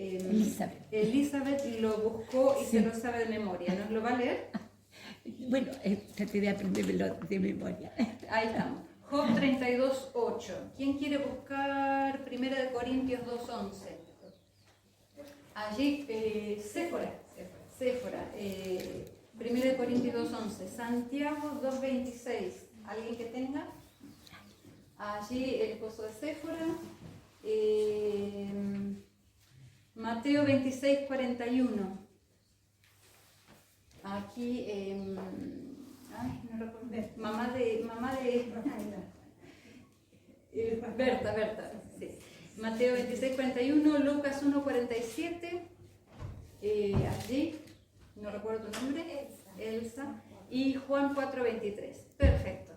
Elizabeth, lo buscó y se lo sabe de memoria. ¿Nos lo va a leer? Bueno, traté de aprendérmelo de memoria. Ahí estamos. Job 32.8. ¿Quién quiere buscar 1 Corintios 2.11? Allí, Séfora. 1 Corintios 2.11. Santiago 2.26. ¿Alguien que tenga? Allí el esposo de Séfora. Mateo 26.41. Aquí, no recuerdo. Mamá de Berta, sí. Mateo 26.41, Lucas 1.47, allí, no recuerdo tu nombre, Elsa, y Juan 4.23. Perfecto.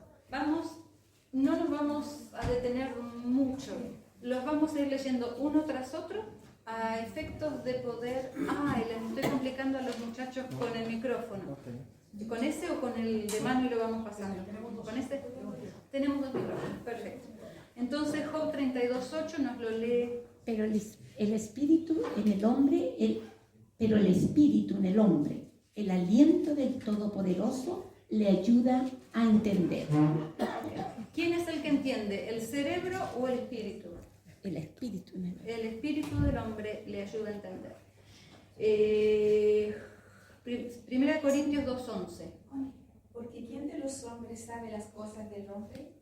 No nos vamos a detener mucho, los vamos a ir leyendo uno tras otro a efectos de poder... les estoy complicando a los muchachos con el micrófono. ¿Con ese o con el de mano y lo vamos pasando? ¿Con ese? Tenemos dos micrófonos, perfecto. Entonces Job 32.8 nos lo lee. Pero el espíritu en el hombre, el aliento del Todopoderoso le ayuda a entender. ¿Quién es el que entiende? ¿El cerebro o el espíritu? El espíritu. El espíritu del hombre le ayuda a entender. 1 Corintios 2.11. Porque ¿quién de los hombres sabe las cosas del hombre?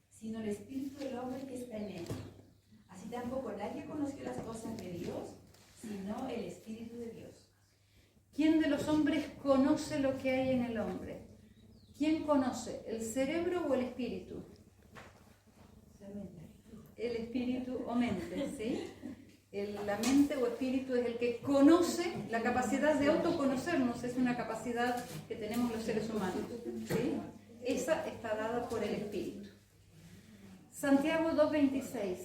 Sino el espíritu del hombre que está en él. Así tampoco nadie conoció las cosas de Dios, sino el espíritu de Dios. ¿Quién de los hombres conoce lo que hay en el hombre? ¿Quién conoce? ¿El cerebro o el espíritu? El espíritu o mente, ¿sí? La mente o espíritu es el que conoce, la capacidad de autoconocernos es una capacidad que tenemos los seres humanos, ¿sí? Esa está dada por el espíritu. Santiago 2.26.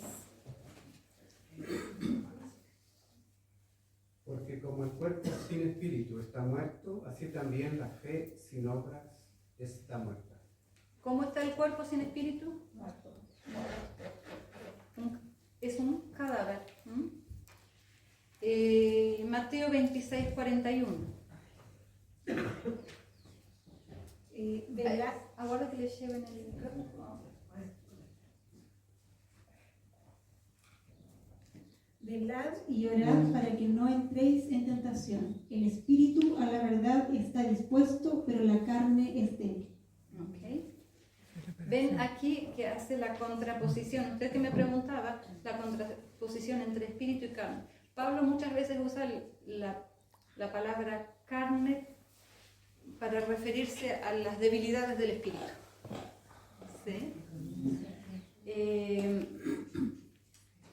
Porque como el cuerpo sin espíritu está muerto, así también la fe sin obras está muerta. ¿Cómo está el cuerpo sin espíritu? Muerto. Es un cadáver. Mateo 26.41. Ahora que le lleven el micrófono. Velad y orad para que no entréis en tentación. El espíritu a la verdad está dispuesto, pero la carne es débil. Okay. ven aquí que hace la contraposición. Usted que me preguntaba, la contraposición entre espíritu y carne. Pablo muchas veces usa la palabra carne para referirse a las debilidades del espíritu. ¿Sí?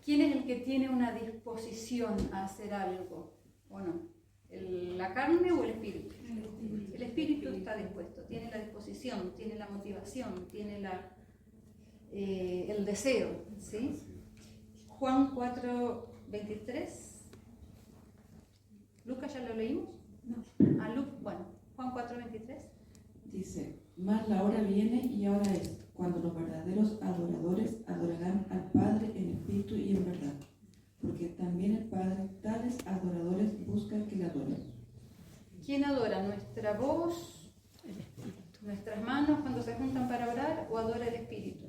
¿Quién es el que tiene una disposición a hacer algo? ¿O no? ¿La carne o el espíritu? El espíritu está dispuesto, tiene la disposición, tiene la motivación, tiene el deseo. ¿Sí? Juan 4:23. ¿Lucas ya lo leímos? No. Bueno, Juan 4:23. Dice, mas la hora viene y ahora es, cuando los verdaderos adoradores adorarán al Padre en espíritu y en verdad, porque también el Padre tales adoradores busca que le adoren. ¿Quién adora? ¿Nuestra voz, nuestras manos cuando se juntan para orar o adora el espíritu?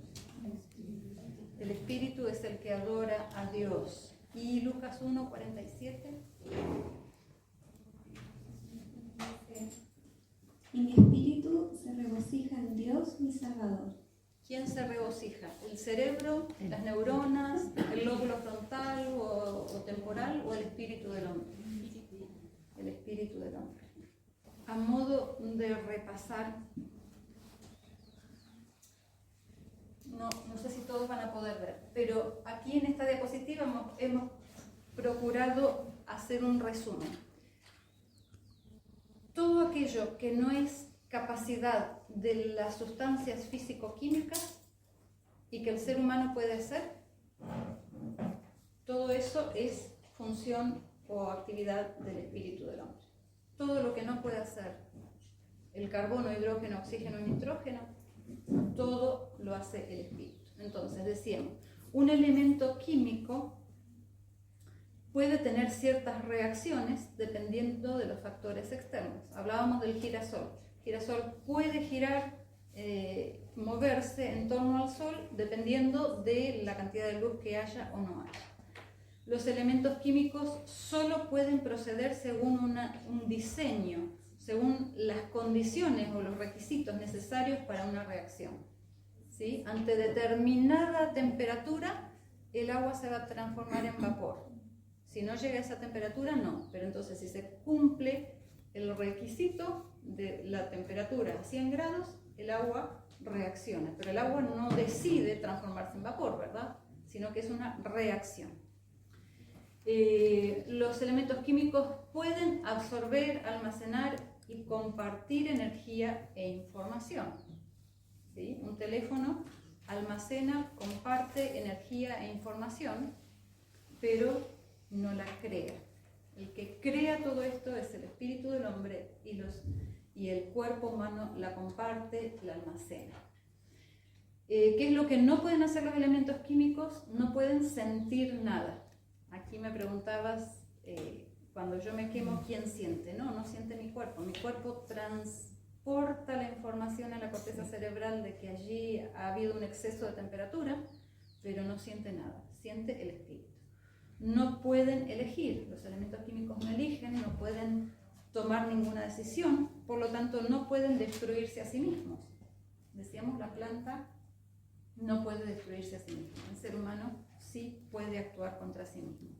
El espíritu es el que adora a Dios. Y Lucas 1:47. Y mi espíritu se regocija en Dios mi Salvador. ¿Quién se regocija? ¿El cerebro, las neuronas, el lóbulo frontal o temporal o el espíritu del hombre? El espíritu del hombre. A modo de repasar, no sé si todos van a poder ver, pero aquí en esta diapositiva hemos procurado hacer un resumen. Todo aquello que no es capacidad de las sustancias físico-químicas y que el ser humano puede hacer, todo eso es función o actividad del espíritu del hombre. Todo lo que no puede hacer el carbono, hidrógeno, oxígeno y nitrógeno, todo lo hace el espíritu. Entonces decíamos, un elemento químico puede tener ciertas reacciones dependiendo de los factores externos. Hablábamos del girasol. El girasol puede girar, moverse en torno al sol dependiendo de la cantidad de luz que haya o no haya. Los elementos químicos solo pueden proceder según un diseño, según las condiciones o los requisitos necesarios para una reacción. ¿Sí? Ante determinada temperatura, el agua se va a transformar en vapor. Si no llega a esa temperatura, no. Pero entonces, si se cumple el requisito de la temperatura a 100 grados, el agua reacciona. Pero el agua no decide transformarse en vapor, ¿verdad? Sino que es una reacción. Los elementos químicos pueden absorber, almacenar y compartir energía e información. ¿Sí? Un teléfono almacena, comparte energía e información, pero no la crea. El que crea todo esto es el espíritu del hombre y el cuerpo humano la comparte, la almacena. ¿Qué es lo que no pueden hacer los elementos químicos? No pueden sentir nada. Aquí me preguntabas, cuando yo me quemo, ¿quién siente? No siente mi cuerpo. Mi cuerpo transporta la información a la corteza cerebral de que allí ha habido un exceso de temperatura, pero no siente nada, siente el espíritu. No pueden elegir, los elementos químicos no eligen, no pueden tomar ninguna decisión, por lo tanto no pueden destruirse a sí mismos. Decíamos, la planta no puede destruirse a sí misma, el ser humano sí puede actuar contra sí mismo.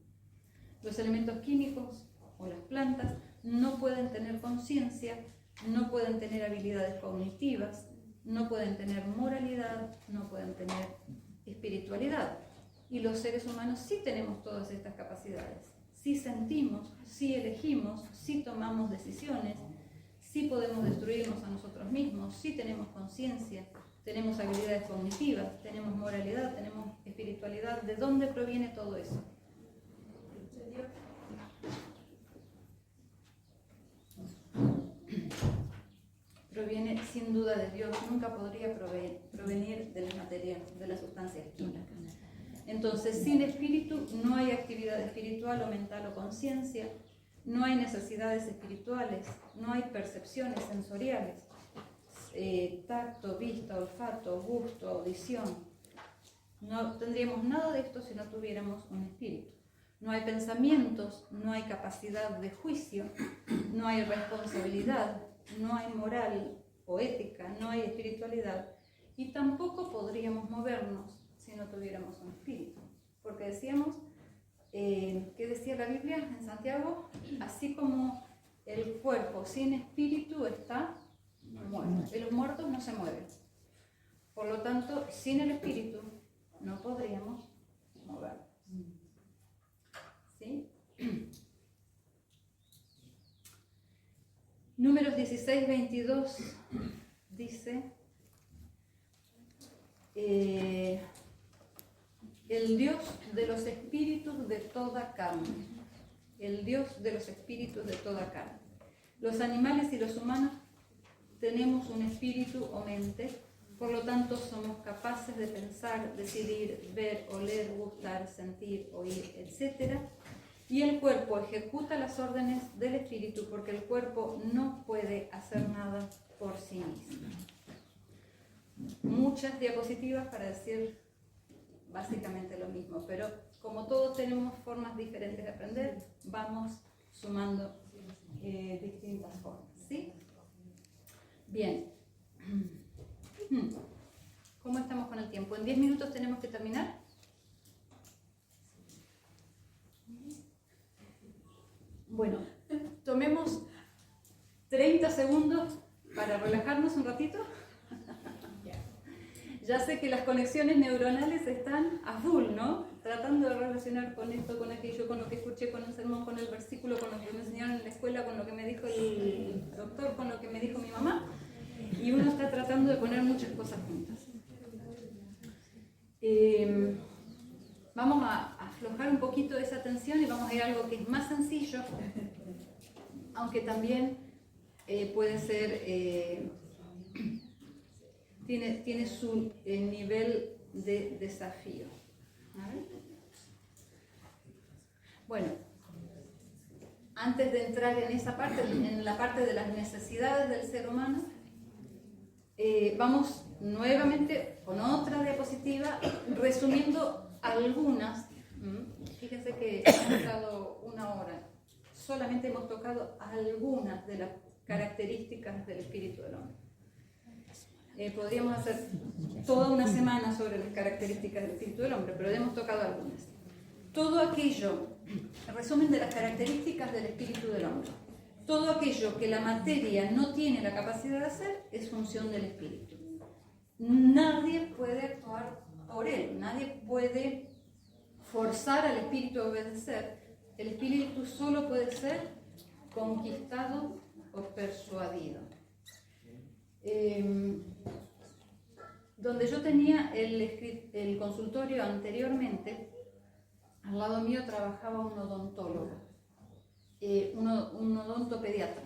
Los elementos químicos o las plantas no pueden tener conciencia, no pueden tener habilidades cognitivas, no pueden tener moralidad, no pueden tener espiritualidad. Y los seres humanos sí tenemos todas estas capacidades. Sí sentimos, sí elegimos, sí tomamos decisiones, sí podemos destruirnos a nosotros mismos, sí tenemos conciencia, tenemos habilidades cognitivas, tenemos moralidad, tenemos espiritualidad. ¿De dónde proviene todo eso? Proviene sin duda de Dios, nunca podría provenir de la materia, de las sustancias químicas. Entonces, sin espíritu no hay actividad espiritual o mental o conciencia, no hay necesidades espirituales, no hay percepciones sensoriales, tacto, vista, olfato, gusto, audición. No tendríamos nada de esto si no tuviéramos un espíritu. No hay pensamientos, no hay capacidad de juicio, no hay responsabilidad, no hay moral o ética, no hay espiritualidad Y tampoco podríamos movernos si no tuviéramos un espíritu. Porque decíamos, ¿qué decía la Biblia en Santiago? Así como el cuerpo sin espíritu está muerto. Y los muertos no se mueven. Por lo tanto, sin el espíritu no podríamos movernos. ¿Sí? Números 16, 22 dice, el Dios de los espíritus de toda carne. El Dios de los espíritus de toda carne. Los animales y los humanos tenemos un espíritu o mente, por lo tanto somos capaces de pensar, decidir, ver, oler, gustar, sentir, oír, etc. Y el cuerpo ejecuta las órdenes del espíritu porque el cuerpo no puede hacer nada por sí mismo. Muchas diapositivas para decir básicamente lo mismo, pero como todos tenemos formas diferentes de aprender, vamos sumando distintas formas, ¿sí? Bien. ¿Cómo estamos con el tiempo? ¿En 10 minutos tenemos que terminar? Bueno, tomemos 30 segundos para relajarnos un ratito. Ya sé que las conexiones neuronales están a full, ¿no? Tratando de relacionar con esto, con aquello, con lo que escuché, con el sermón, con el versículo, con lo que me enseñaron en la escuela, con lo que me dijo el doctor, con lo que me dijo mi mamá. Y uno está tratando de poner muchas cosas juntas. Vamos a aflojar un poquito esa tensión y vamos a ir a algo que es más sencillo, aunque también puede ser... Tiene su nivel de desafío. ¿Vale? Bueno, antes de entrar en esa parte, en la parte de las necesidades del ser humano, vamos nuevamente con otra diapositiva resumiendo algunas. Fíjense que hemos estado una hora, solamente hemos tocado algunas de las características del espíritu del hombre. Podríamos hacer toda una semana sobre las características del espíritu del hombre, pero hemos tocado algunas. Todo aquello, el resumen de las características del espíritu del hombre, todo aquello que la materia no tiene la capacidad de hacer es función del espíritu. Nadie puede actuar por él, nadie puede forzar al espíritu a obedecer. El espíritu solo puede ser conquistado o persuadido. Donde yo tenía el consultorio anteriormente, al lado mío trabajaba un odontólogo, un odontopediatra,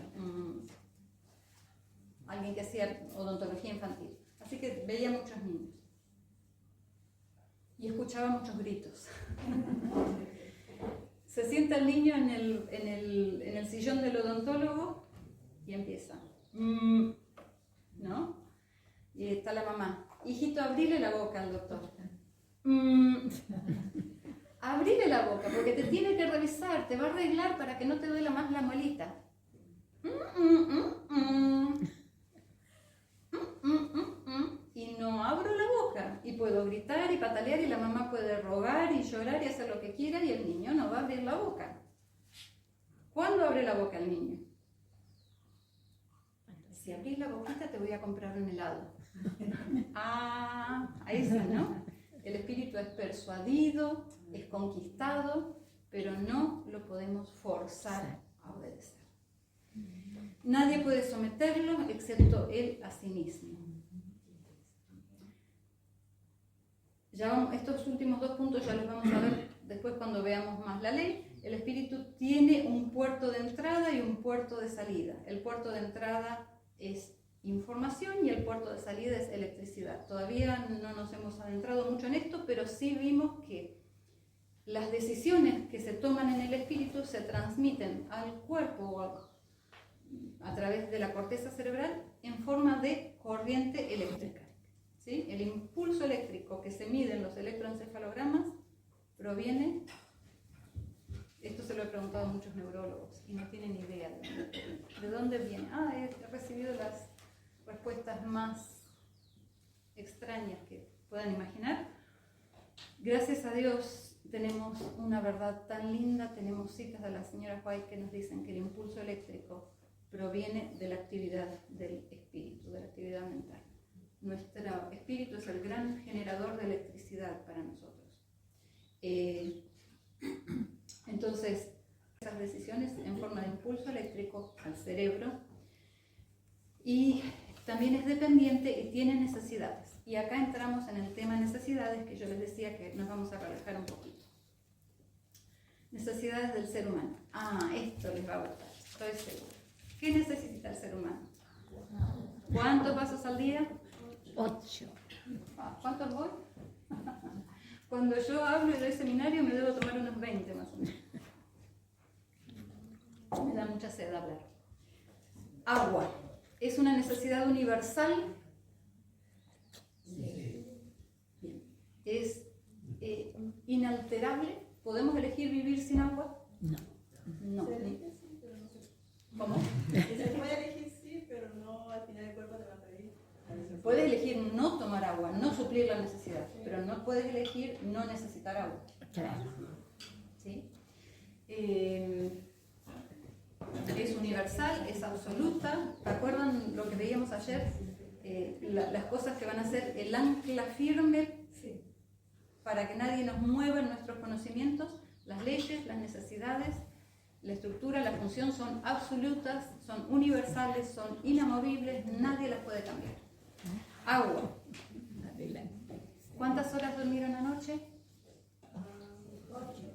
alguien que hacía odontología infantil. Así que veía muchos niños y escuchaba muchos gritos. Se sienta el niño en el sillón del odontólogo y empieza. ¿No? Y está la mamá. Hijito, abrile la boca al doctor. Abrile la boca porque te tiene que revisar, te va a arreglar para que no te duela más la muelita. Y no abro la boca. Y puedo gritar y patalear y la mamá puede rogar y llorar y hacer lo que quiera y el niño no va a abrir la boca. ¿Cuándo abre la boca el niño? Si abrís la boquita te voy a comprar un helado. Ahí sí, ¿no? El espíritu es persuadido, es conquistado, pero no lo podemos forzar a obedecer. Nadie puede someterlo excepto él a sí mismo. Estos últimos dos puntos ya los vamos a ver después cuando veamos más la ley. El espíritu tiene un puerto de entrada y un puerto de salida. El puerto de entrada es información y el puerto de salida es electricidad. Todavía no nos hemos adentrado mucho en esto, pero sí vimos que las decisiones que se toman en el espíritu se transmiten al cuerpo a través de la corteza cerebral en forma de corriente eléctrica. ¿Sí? El impulso eléctrico que se mide en los electroencefalogramas proviene, esto se lo he preguntado a muchos neurólogos y no tienen idea de dónde viene. He recibido las respuestas más extrañas que puedan imaginar. Gracias a Dios tenemos una verdad tan linda, tenemos citas de la señora White que nos dicen que el impulso eléctrico proviene de la actividad del espíritu, de la actividad mental. Nuestro espíritu es el gran generador de electricidad para nosotros. Entonces, esas decisiones en forma de impulso eléctrico al cerebro, y también es dependiente y tiene necesidades. Y acá entramos en el tema necesidades, que yo les decía que nos vamos a relajar un poquito. Necesidades del ser humano. Esto les va a gustar, estoy segura. ¿Qué necesita el ser humano? ¿Cuántos vasos al día? 8. ¿Cuántos voy? Cuando yo hablo y doy seminario me debo tomar unos 20 más o menos. Me da mucha sed hablar. Agua. ¿Es una necesidad universal? Bien. ¿Es inalterable? ¿Podemos elegir vivir sin agua? No. No. ¿Cómo? Se puede elegir sí, pero no al final el cuerpo te va a pedir. Puedes elegir no tomar agua, no suplir la necesidad, pero no puedes elegir no necesitar agua. Claro. ¿Sí? Es universal, es absoluta. ¿Recuerdan lo que veíamos ayer? Las cosas que van a ser el ancla firme para que nadie nos mueva en nuestros conocimientos. Las leyes, las necesidades, la estructura, la función son absolutas, son universales, son inamovibles, nadie las puede cambiar. Agua. ¿Cuántas horas durmieron anoche? 8.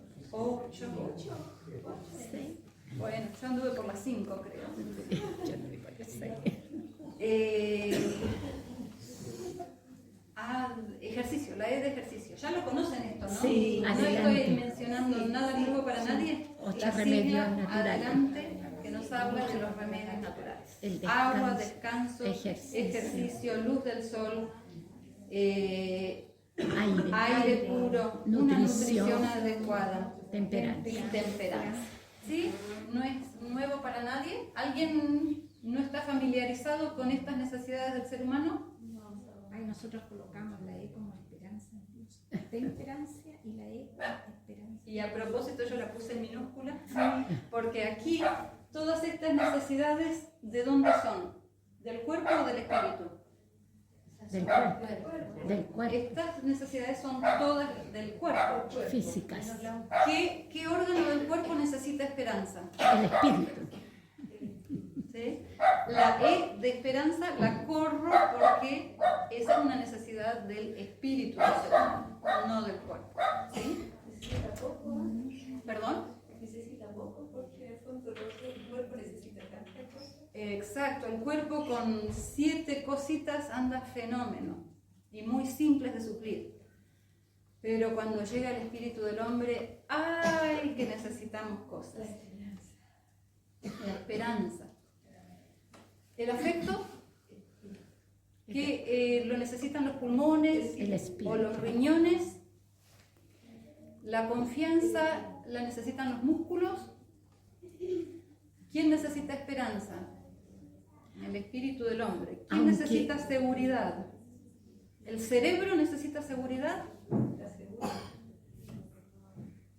Bueno, yo anduve por las 5, creo. Yo no digo que sé. Ejercicio, la E de ejercicio. Ya lo conocen esto, ¿no? Sí, no adelante. estoy mencionando nada nuevo para nadie. 8 La remedios sigla naturales. adelante, que nos habla de los remedios naturales. El descanso, Agua, descanso, ejercicio, luz del sol, aire puro, una nutrición adecuada, temperancia. ¿Sí? No es nuevo para nadie. ¿Alguien no está familiarizado con estas necesidades del ser humano? Ay, nosotros colocamos la E como esperanza en Dios. Temperancia y la E como esperanza. Y a propósito yo la puse en minúscula, porque aquí todas estas necesidades, ¿de dónde son? ¿Del cuerpo o del espíritu? Del cuerpo. Del cuerpo. Estas necesidades son todas del cuerpo. Físicas. ¿Qué órgano del cuerpo necesita esperanza? El espíritu. ¿Sí? La E de esperanza la corro porque esa es una necesidad del espíritu del ser humano, no del cuerpo. ¿Sí? Necesita poco. ¿Perdón? Necesita poco porque en el fondo el cuerpo necesita tantas cosas. Exacto, el cuerpo con 7 cositas anda fenómeno y muy simples de suplir. Pero cuando llega el espíritu del hombre, ¡ay! Que necesitamos cosas. La esperanza. El afecto, que lo necesitan los pulmones o los riñones. La confianza la necesitan los músculos. ¿Quién necesita esperanza? El espíritu del hombre. ¿Quién necesita seguridad? ¿El cerebro necesita seguridad?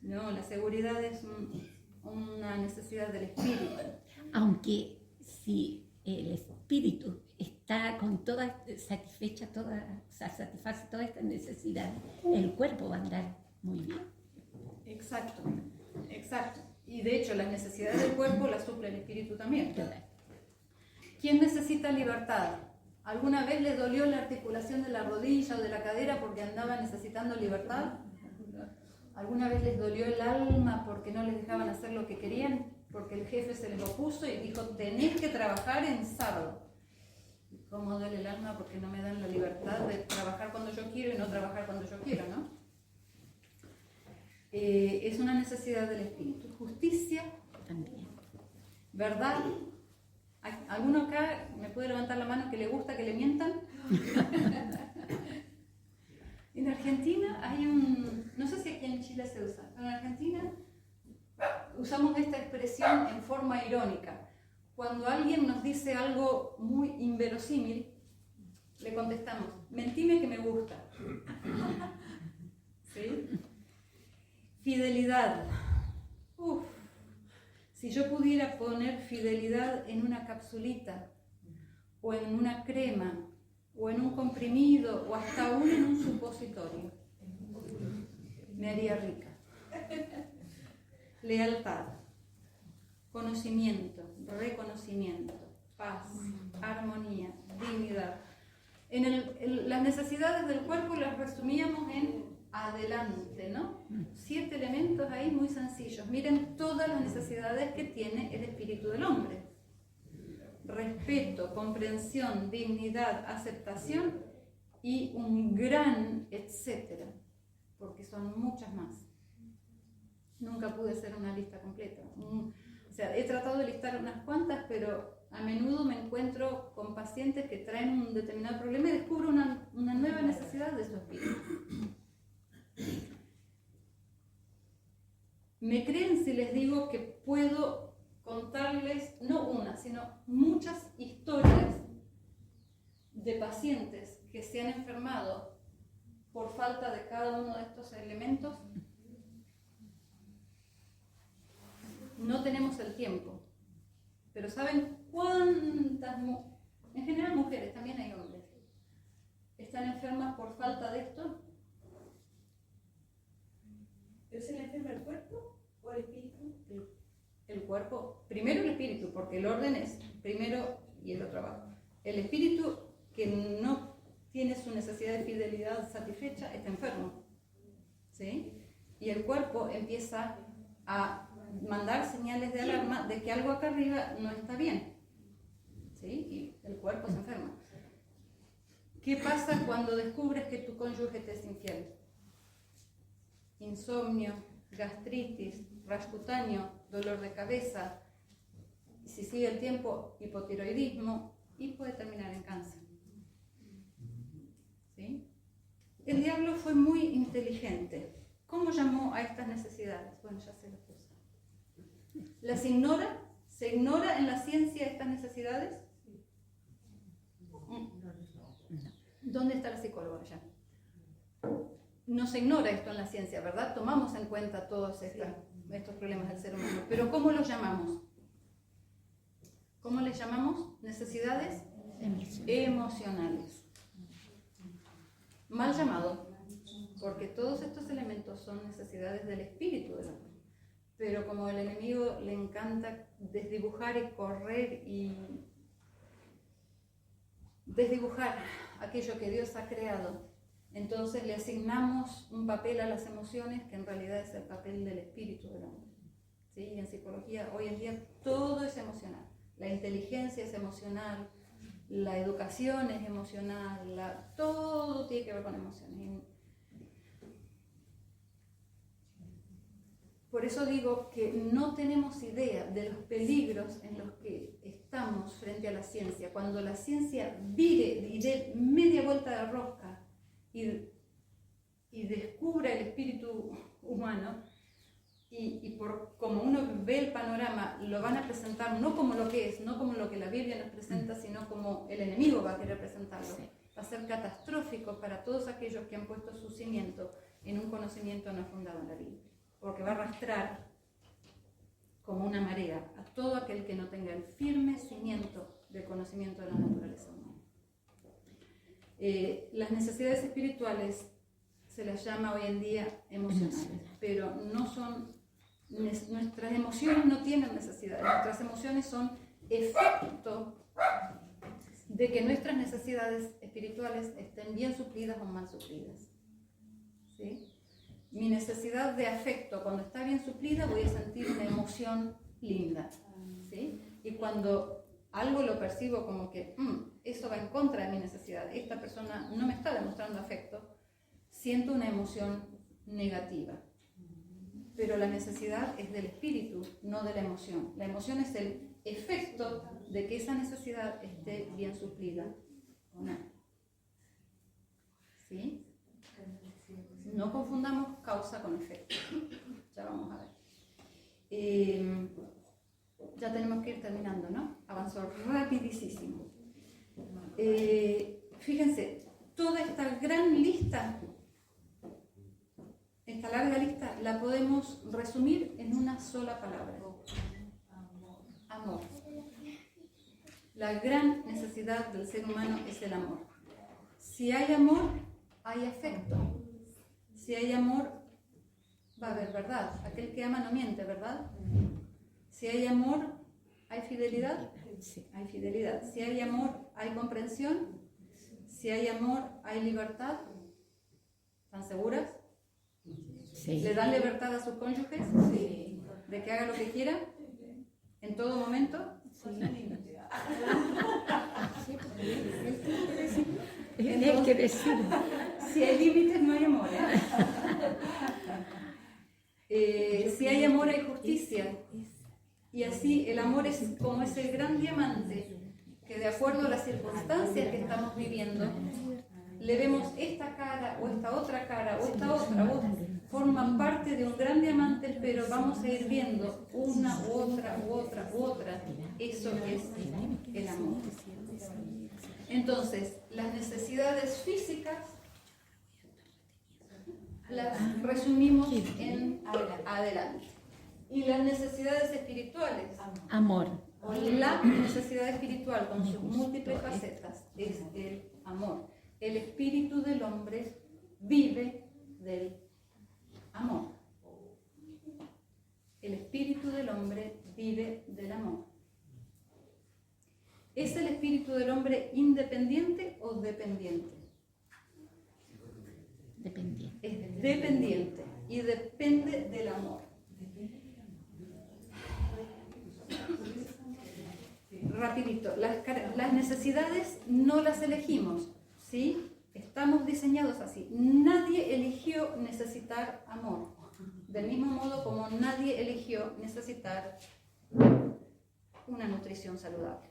No, la seguridad es una necesidad del espíritu. Aunque si el espíritu está con toda satisfecha, satisface todas estas necesidades, el cuerpo va a andar muy bien. Exacto, exacto. Y de hecho las necesidades del cuerpo las suple el espíritu también. ¿Quién necesita libertad? ¿Alguna vez les dolió la articulación de la rodilla o de la cadera porque andaban necesitando libertad? ¿Alguna vez les dolió el alma porque no les dejaban hacer lo que querían? Porque el jefe se les opuso y dijo, tenés que trabajar en sábado. ¿Cómo duele el alma porque no me dan la libertad de trabajar cuando yo quiero y no trabajar cuando yo quiero, no? Es una necesidad del espíritu. Justicia también. ¿Verdad? ¿Alguno acá me puede levantar la mano que le gusta que le mientan? En Argentina hay no sé si aquí en Chile se usa, pero en Argentina usamos esta expresión en forma irónica. Cuando alguien nos dice algo muy inverosímil, Le contestamos, mentime que me gusta. ¿Sí? Fidelidad. Uf. Si yo pudiera poner fidelidad en una capsulita, o en una crema, o en un comprimido, o hasta aún en un supositorio, me haría rica. Lealtad, conocimiento, reconocimiento, paz, armonía, dignidad. Las necesidades del cuerpo las resumíamos en adelante, ¿no? 7 elementos ahí muy sencillos. Miren todas las necesidades que tiene el espíritu del hombre. Respeto, comprensión, dignidad, aceptación y un gran etcétera, porque son muchas más. Nunca pude hacer una lista completa. O sea, he tratado de listar unas cuantas, pero a menudo me encuentro con pacientes que traen un determinado problema y descubro una nueva necesidad de su espíritu. ¿Me creen si les digo que puedo contarles, no una, sino muchas historias de pacientes que se han enfermado por falta de cada uno de estos elementos? No tenemos el tiempo, pero ¿saben cuántas, en general mujeres, también hay hombres, están enfermas por falta de esto? ¿Pero se le enferma el cuerpo o el espíritu? El cuerpo, primero el espíritu, porque el orden es primero y el otro abajo. El espíritu que no tiene su necesidad de fidelidad satisfecha está enfermo, ¿sí? Y el cuerpo empieza a mandar señales de alarma de que algo acá arriba no está bien, ¿sí? Y el cuerpo se enferma. ¿Qué pasa cuando descubres que tu cónyuge te es infiel? Insomnio, gastritis, rash cutáneo, dolor de cabeza, si sigue el tiempo, hipotiroidismo, y puede terminar en cáncer. ¿Sí? El diablo fue muy inteligente. ¿Cómo llamó a estas necesidades? Bueno, ya se las puse. ¿Las ignora? ¿Se ignora en la ciencia estas necesidades? ¿Dónde está la psicóloga allá? No se ignora esto en la ciencia, ¿verdad? Tomamos en cuenta todos estos problemas del ser humano. Pero ¿cómo los llamamos? ¿Cómo les llamamos? Necesidades emocionales. Mal llamado, porque todos estos elementos son necesidades del espíritu del hombre. Pero como el enemigo le encanta desdibujar y correr y desdibujar aquello que Dios ha creado, entonces le asignamos un papel a las emociones que en realidad es el papel del espíritu del hombre. ¿Sí? Y en psicología hoy en día todo es emocional. La inteligencia es emocional, la educación es emocional, todo tiene que ver con emociones. Por eso digo que no tenemos idea de los peligros en los que estamos frente a la ciencia. Cuando la ciencia vire y dé media vuelta de rosca y descubra el espíritu humano, y por como uno ve el panorama, lo van a presentar no como lo que es, no como lo que la Biblia nos presenta, sino como el enemigo va a querer presentarlo. Va a ser catastrófico para todos aquellos que han puesto su cimiento en un conocimiento no fundado en la Biblia, porque va a arrastrar como una marea a todo aquel que no tenga el firme cimiento del conocimiento de la naturaleza humana. Las necesidades espirituales se las llama hoy en día emocionales, pero no son, nuestras emociones no tienen necesidades, nuestras emociones son efecto de que nuestras necesidades espirituales estén bien suplidas o mal suplidas. ¿Sí? Mi necesidad de afecto, cuando está bien suplida, voy a sentir una emoción linda. ¿Sí? Y cuando algo lo percibo como que eso va en contra de mi necesidad, esta persona no me está demostrando afecto, siento una emoción negativa. Pero la necesidad es del espíritu, no de la emoción. La emoción es el efecto de que esa necesidad esté bien suplida o no. ¿Sí? No confundamos causa con efecto. Ya vamos a ver. Ya tenemos que ir terminando, ¿no? Avanzó rapidísimo. fíjense, toda esta gran lista, esta larga lista, la podemos resumir en una sola palabra. Amor. La gran necesidad del ser humano es el amor. Si hay amor, hay afecto. Si hay amor, va a haber verdad. Aquel que ama no miente, ¿verdad? Si hay amor, ¿hay fidelidad? Sí, hay fidelidad. Si hay amor, ¿hay comprensión? Si hay amor, ¿hay libertad? ¿Están seguras? Sí. ¿Le dan libertad a sus cónyuges? Sí. ¿De que haga lo que quiera? ¿En todo momento? Sí. Hay que decir. Si hay límites, no hay amor. Si hay amor, hay justicia. Y así el amor es como ese gran diamante que, de acuerdo a las circunstancias que estamos viviendo, le vemos esta cara o esta otra cara o esta otra voz, forman parte de un gran diamante, pero vamos a ir viendo una u otra u otra u otra. Eso es el amor. Entonces, las necesidades físicas las resumimos en adelante. Y las necesidades espirituales, amor, o la necesidad espiritual con sus múltiples facetas, es el amor. El espíritu del hombre vive del amor. El espíritu del hombre vive del amor. ¿Es el espíritu del hombre independiente o dependiente? dependiente. Es dependiente y depende del amor. Rapidito, las necesidades no las elegimos, ¿sí? Estamos diseñados así. Nadie eligió necesitar amor, del mismo modo como nadie eligió necesitar una nutrición saludable.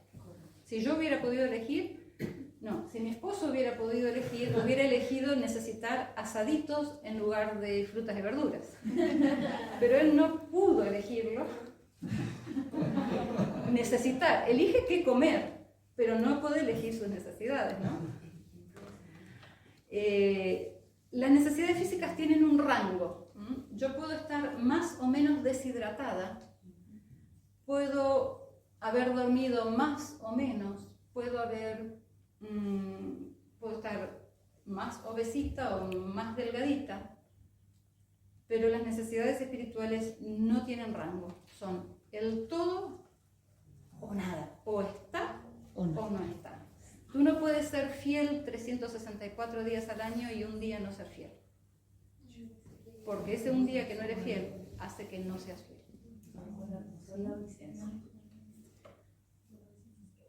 Si yo hubiera podido elegir, no, si mi esposo hubiera podido elegir, hubiera elegido necesitar asaditos en lugar de frutas y verduras. Pero él no pudo elegirlo. Necesitar, elige qué comer, pero no puede elegir sus necesidades, ¿no? Las necesidades físicas tienen un rango. Yo puedo estar más o menos deshidratada, puedo haber dormido más o menos, puedo estar más obesita o más delgadita, pero las necesidades espirituales no tienen rango, son el todo o nada, o está o no está. Tú no puedes ser fiel 364 días al año y un día no ser fiel, porque ese un día que no eres fiel hace que no seas fiel.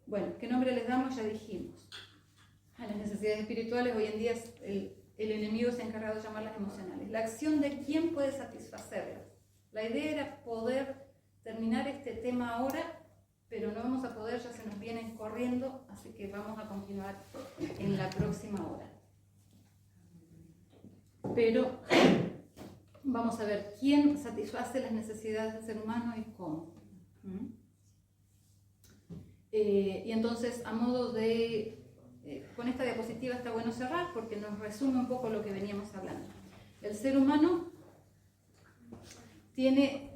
Bueno, ¿qué nombre les damos? Ya dijimos. A las necesidades espirituales hoy en día el enemigo se ha encargado de llamarlas emocionales. La acción de quién puede satisfacerlas. La idea era poder terminar este tema ahora, pero no vamos a poder, ya se nos vienen corriendo, así que vamos a continuar en la próxima hora. Pero vamos a ver quién satisface las necesidades del ser humano y cómo. Y entonces, a modo de... con esta diapositiva está bueno cerrar porque nos resume un poco lo que veníamos hablando. El ser humano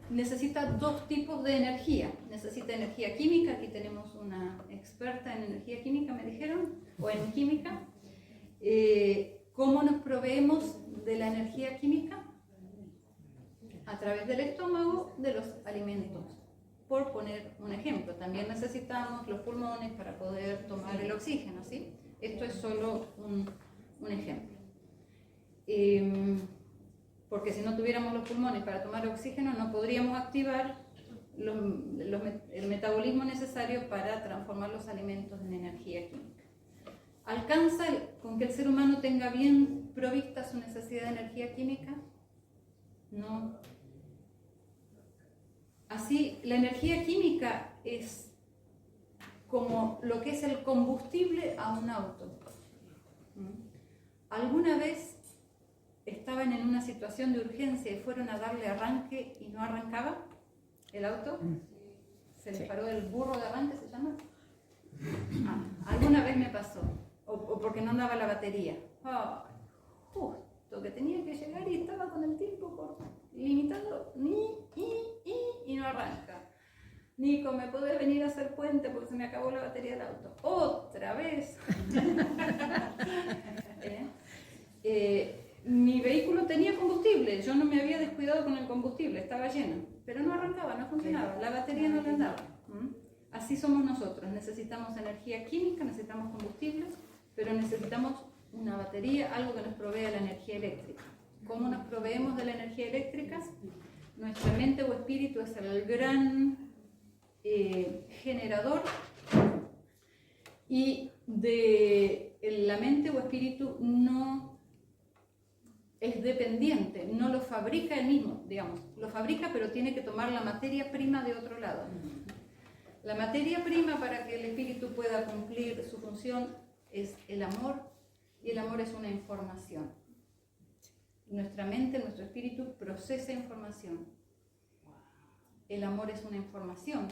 necesita dos tipos de energía. Necesita energía química, aquí tenemos una experta en energía química, me dijeron, o en química. ¿Cómo nos proveemos de la energía química? A través del estómago, de los alimentos. Por poner un ejemplo, también necesitamos los pulmones para poder tomar el oxígeno, ¿sí? Esto es solo un ejemplo. Porque si no tuviéramos los pulmones para tomar oxígeno, no podríamos activar el metabolismo necesario para transformar los alimentos en energía química. ¿Alcanza con que el ser humano tenga bien provista su necesidad de energía química? No. Así, la energía química es como lo que es el combustible a un auto. ¿Alguna vez estaban en una situación de urgencia y fueron a darle arranque y no arrancaba el auto? ¿Se les paró el burro de arranque, se llama? Alguna vez me pasó. O porque no andaba funcionaba la batería. Ay, justo que tenía que llegar y estaba con el tiempo limitado, y no arranca. Nico, ¿me podés venir a hacer puente porque se me acabó la batería del auto? ¡Otra vez! Mi vehículo tenía combustible, yo no me había descuidado con el combustible, estaba lleno, pero no arrancaba, no funcionaba, la batería no le andaba. Así somos nosotros, necesitamos energía química, necesitamos combustible, pero necesitamos una batería, algo que nos provea la energía eléctrica. ¿Cómo nos proveemos de la energía eléctrica? Nuestra mente o espíritu es el gran generador, y la mente o espíritu no es dependiente, no lo fabrica él mismo, digamos, lo fabrica pero tiene que tomar la materia prima de otro lado. La materia prima para que el espíritu pueda cumplir su función es el amor, y el amor es una información. Nuestra mente, nuestro espíritu procesa información. El amor es una información.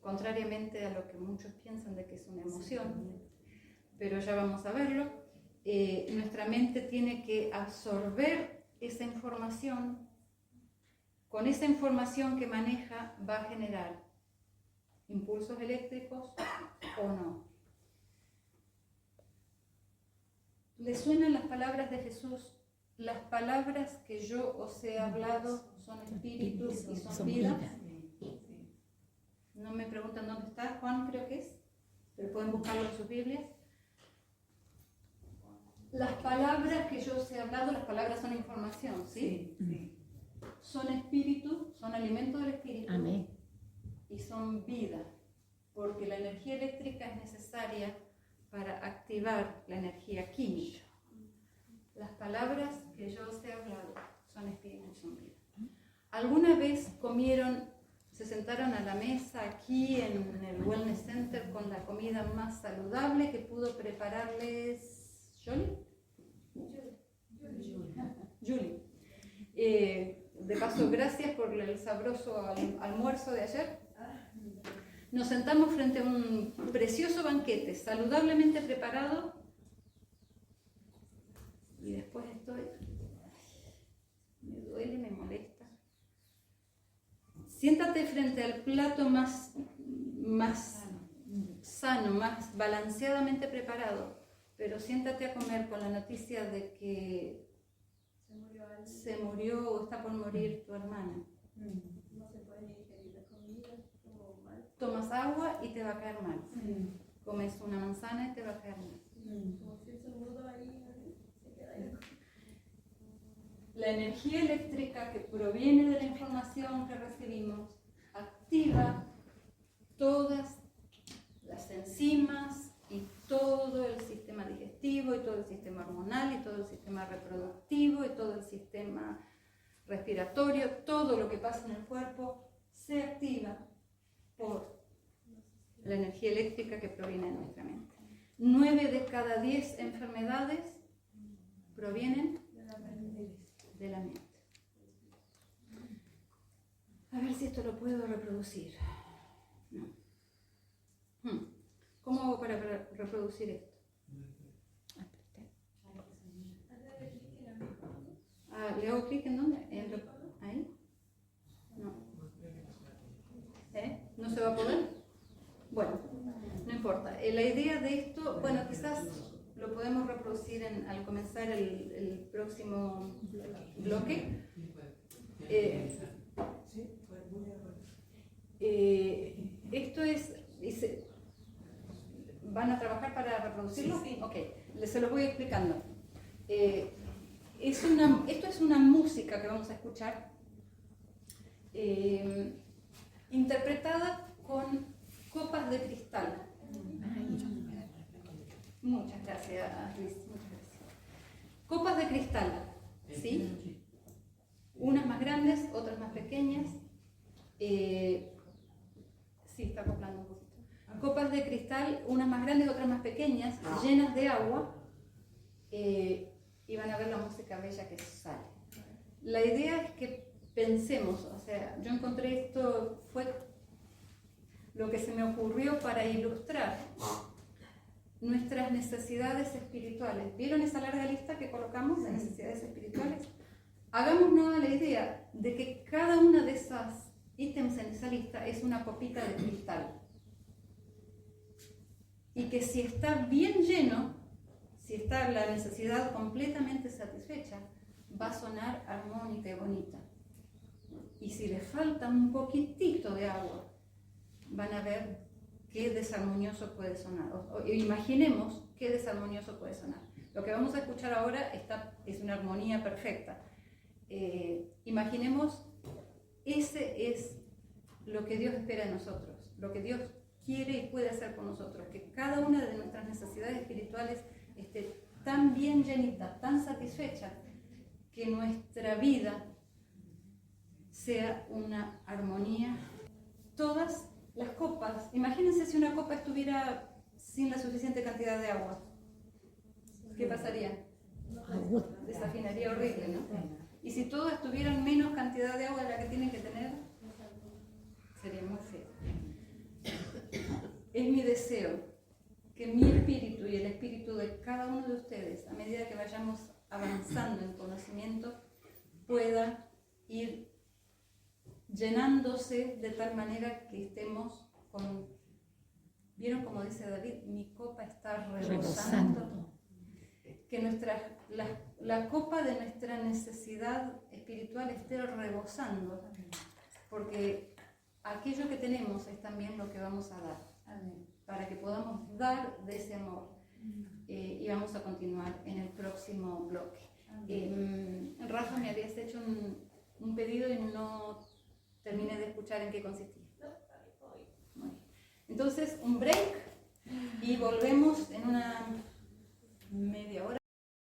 Contrariamente a lo que muchos piensan de que es una emoción, pero ya vamos a verlo, nuestra mente tiene que absorber esa información. Con esa información que maneja va a generar impulsos eléctricos o no. ¿Le suenan las palabras de Jesús? Las palabras que yo os he hablado son espíritus y son vidas. No me preguntan dónde está, Juan creo que es, pero pueden buscarlo en sus Biblias. Las palabras que yo os he hablado, las palabras son información, ¿sí? Sí. Son espíritu, son alimento del espíritu. Amén. Y son vida, porque la energía eléctrica es necesaria para activar la energía química. Las palabras que yo os he hablado son espíritu y son vida. ¿Alguna vez se sentaron a la mesa aquí en el Wellness Center con la comida más saludable que pudo prepararles Julie? De paso, gracias por el sabroso almuerzo de ayer. Nos sentamos frente a un precioso banquete, saludablemente preparado, y después me duele, me molesta. Siéntate frente al plato más sano, más balanceadamente preparado, pero siéntate a comer con la noticia de que se murió o está por morir tu hermana. No se puede ni digerir la comida, como mal. Tomas agua y te va a caer mal. Comes una manzana y te va a caer mal. Como si el mudo ahí se queda ahí. La energía eléctrica que proviene de la información que recibimos activa todas las enzimas y todo el sistema digestivo y todo el sistema hormonal y todo el sistema reproductivo y todo el sistema respiratorio. Todo lo que pasa en el cuerpo se activa por la energía eléctrica que proviene de nuestra mente. 9 de cada 10 enfermedades provienen de la mente. A ver si esto lo puedo reproducir. No. ¿Cómo hago para reproducir esto? ¿Le hago clic en dónde? ¿Ahí? No. ¿No se va a poder? Bueno, no importa. La idea de esto, bueno, quizás lo podemos reproducir al comenzar el próximo bloque. Esto es... ¿Van a trabajar para reproducirlo? Sí. Ok, se lo voy explicando. Esto es una música que vamos a escuchar, interpretada con copas de cristal. Muchas gracias, Luis. Muchas gracias. Copas de cristal, ¿sí? Unas más grandes, otras más pequeñas. Sí, está acoplando un poquito. Copas de cristal, unas más grandes, otras más pequeñas, llenas de agua, y van a ver la música bella que sale. La idea es que pensemos, o sea, yo encontré esto, fue lo que se me ocurrió para ilustrar nuestras necesidades espirituales. ¿Vieron esa larga lista que colocamos de necesidades espirituales? Hagámonos a la idea de que cada una de esas ítems en esa lista es una copita de cristal. Y que si está bien lleno, si está la necesidad completamente satisfecha, va a sonar armónica y bonita. Y si le falta un poquitito de agua, van a ver qué desarmonioso puede sonar. O imaginemos qué desarmonioso puede sonar. Lo que vamos a escuchar ahora es una armonía perfecta. Imaginemos, ese es lo que Dios espera de nosotros, lo que Dios quiere y puede hacer con nosotros, que cada una de nuestras necesidades espirituales esté tan bien llenita, tan satisfecha, que nuestra vida sea una armonía. Todas las copas, imagínense si una copa estuviera sin la suficiente cantidad de agua, ¿qué pasaría? Desafinaría horrible, ¿no? Y si todas tuvieran menos cantidad de agua de la que tienen que tener, sería muy feo. Es mi deseo que mi espíritu y el espíritu de cada uno de ustedes, a medida que vayamos avanzando en conocimiento, pueda ir llenándose de tal manera que estemos con... ¿Vieron como dice David? Mi copa está rebosando. Que la copa de nuestra necesidad espiritual esté rebosando, porque aquello que tenemos es también lo que vamos a dar. Para que podamos dar de ese amor. Y vamos a continuar en el próximo bloque. Rafa, me habías hecho un pedido y no terminé de escuchar en qué consistía. Entonces, un break y volvemos en una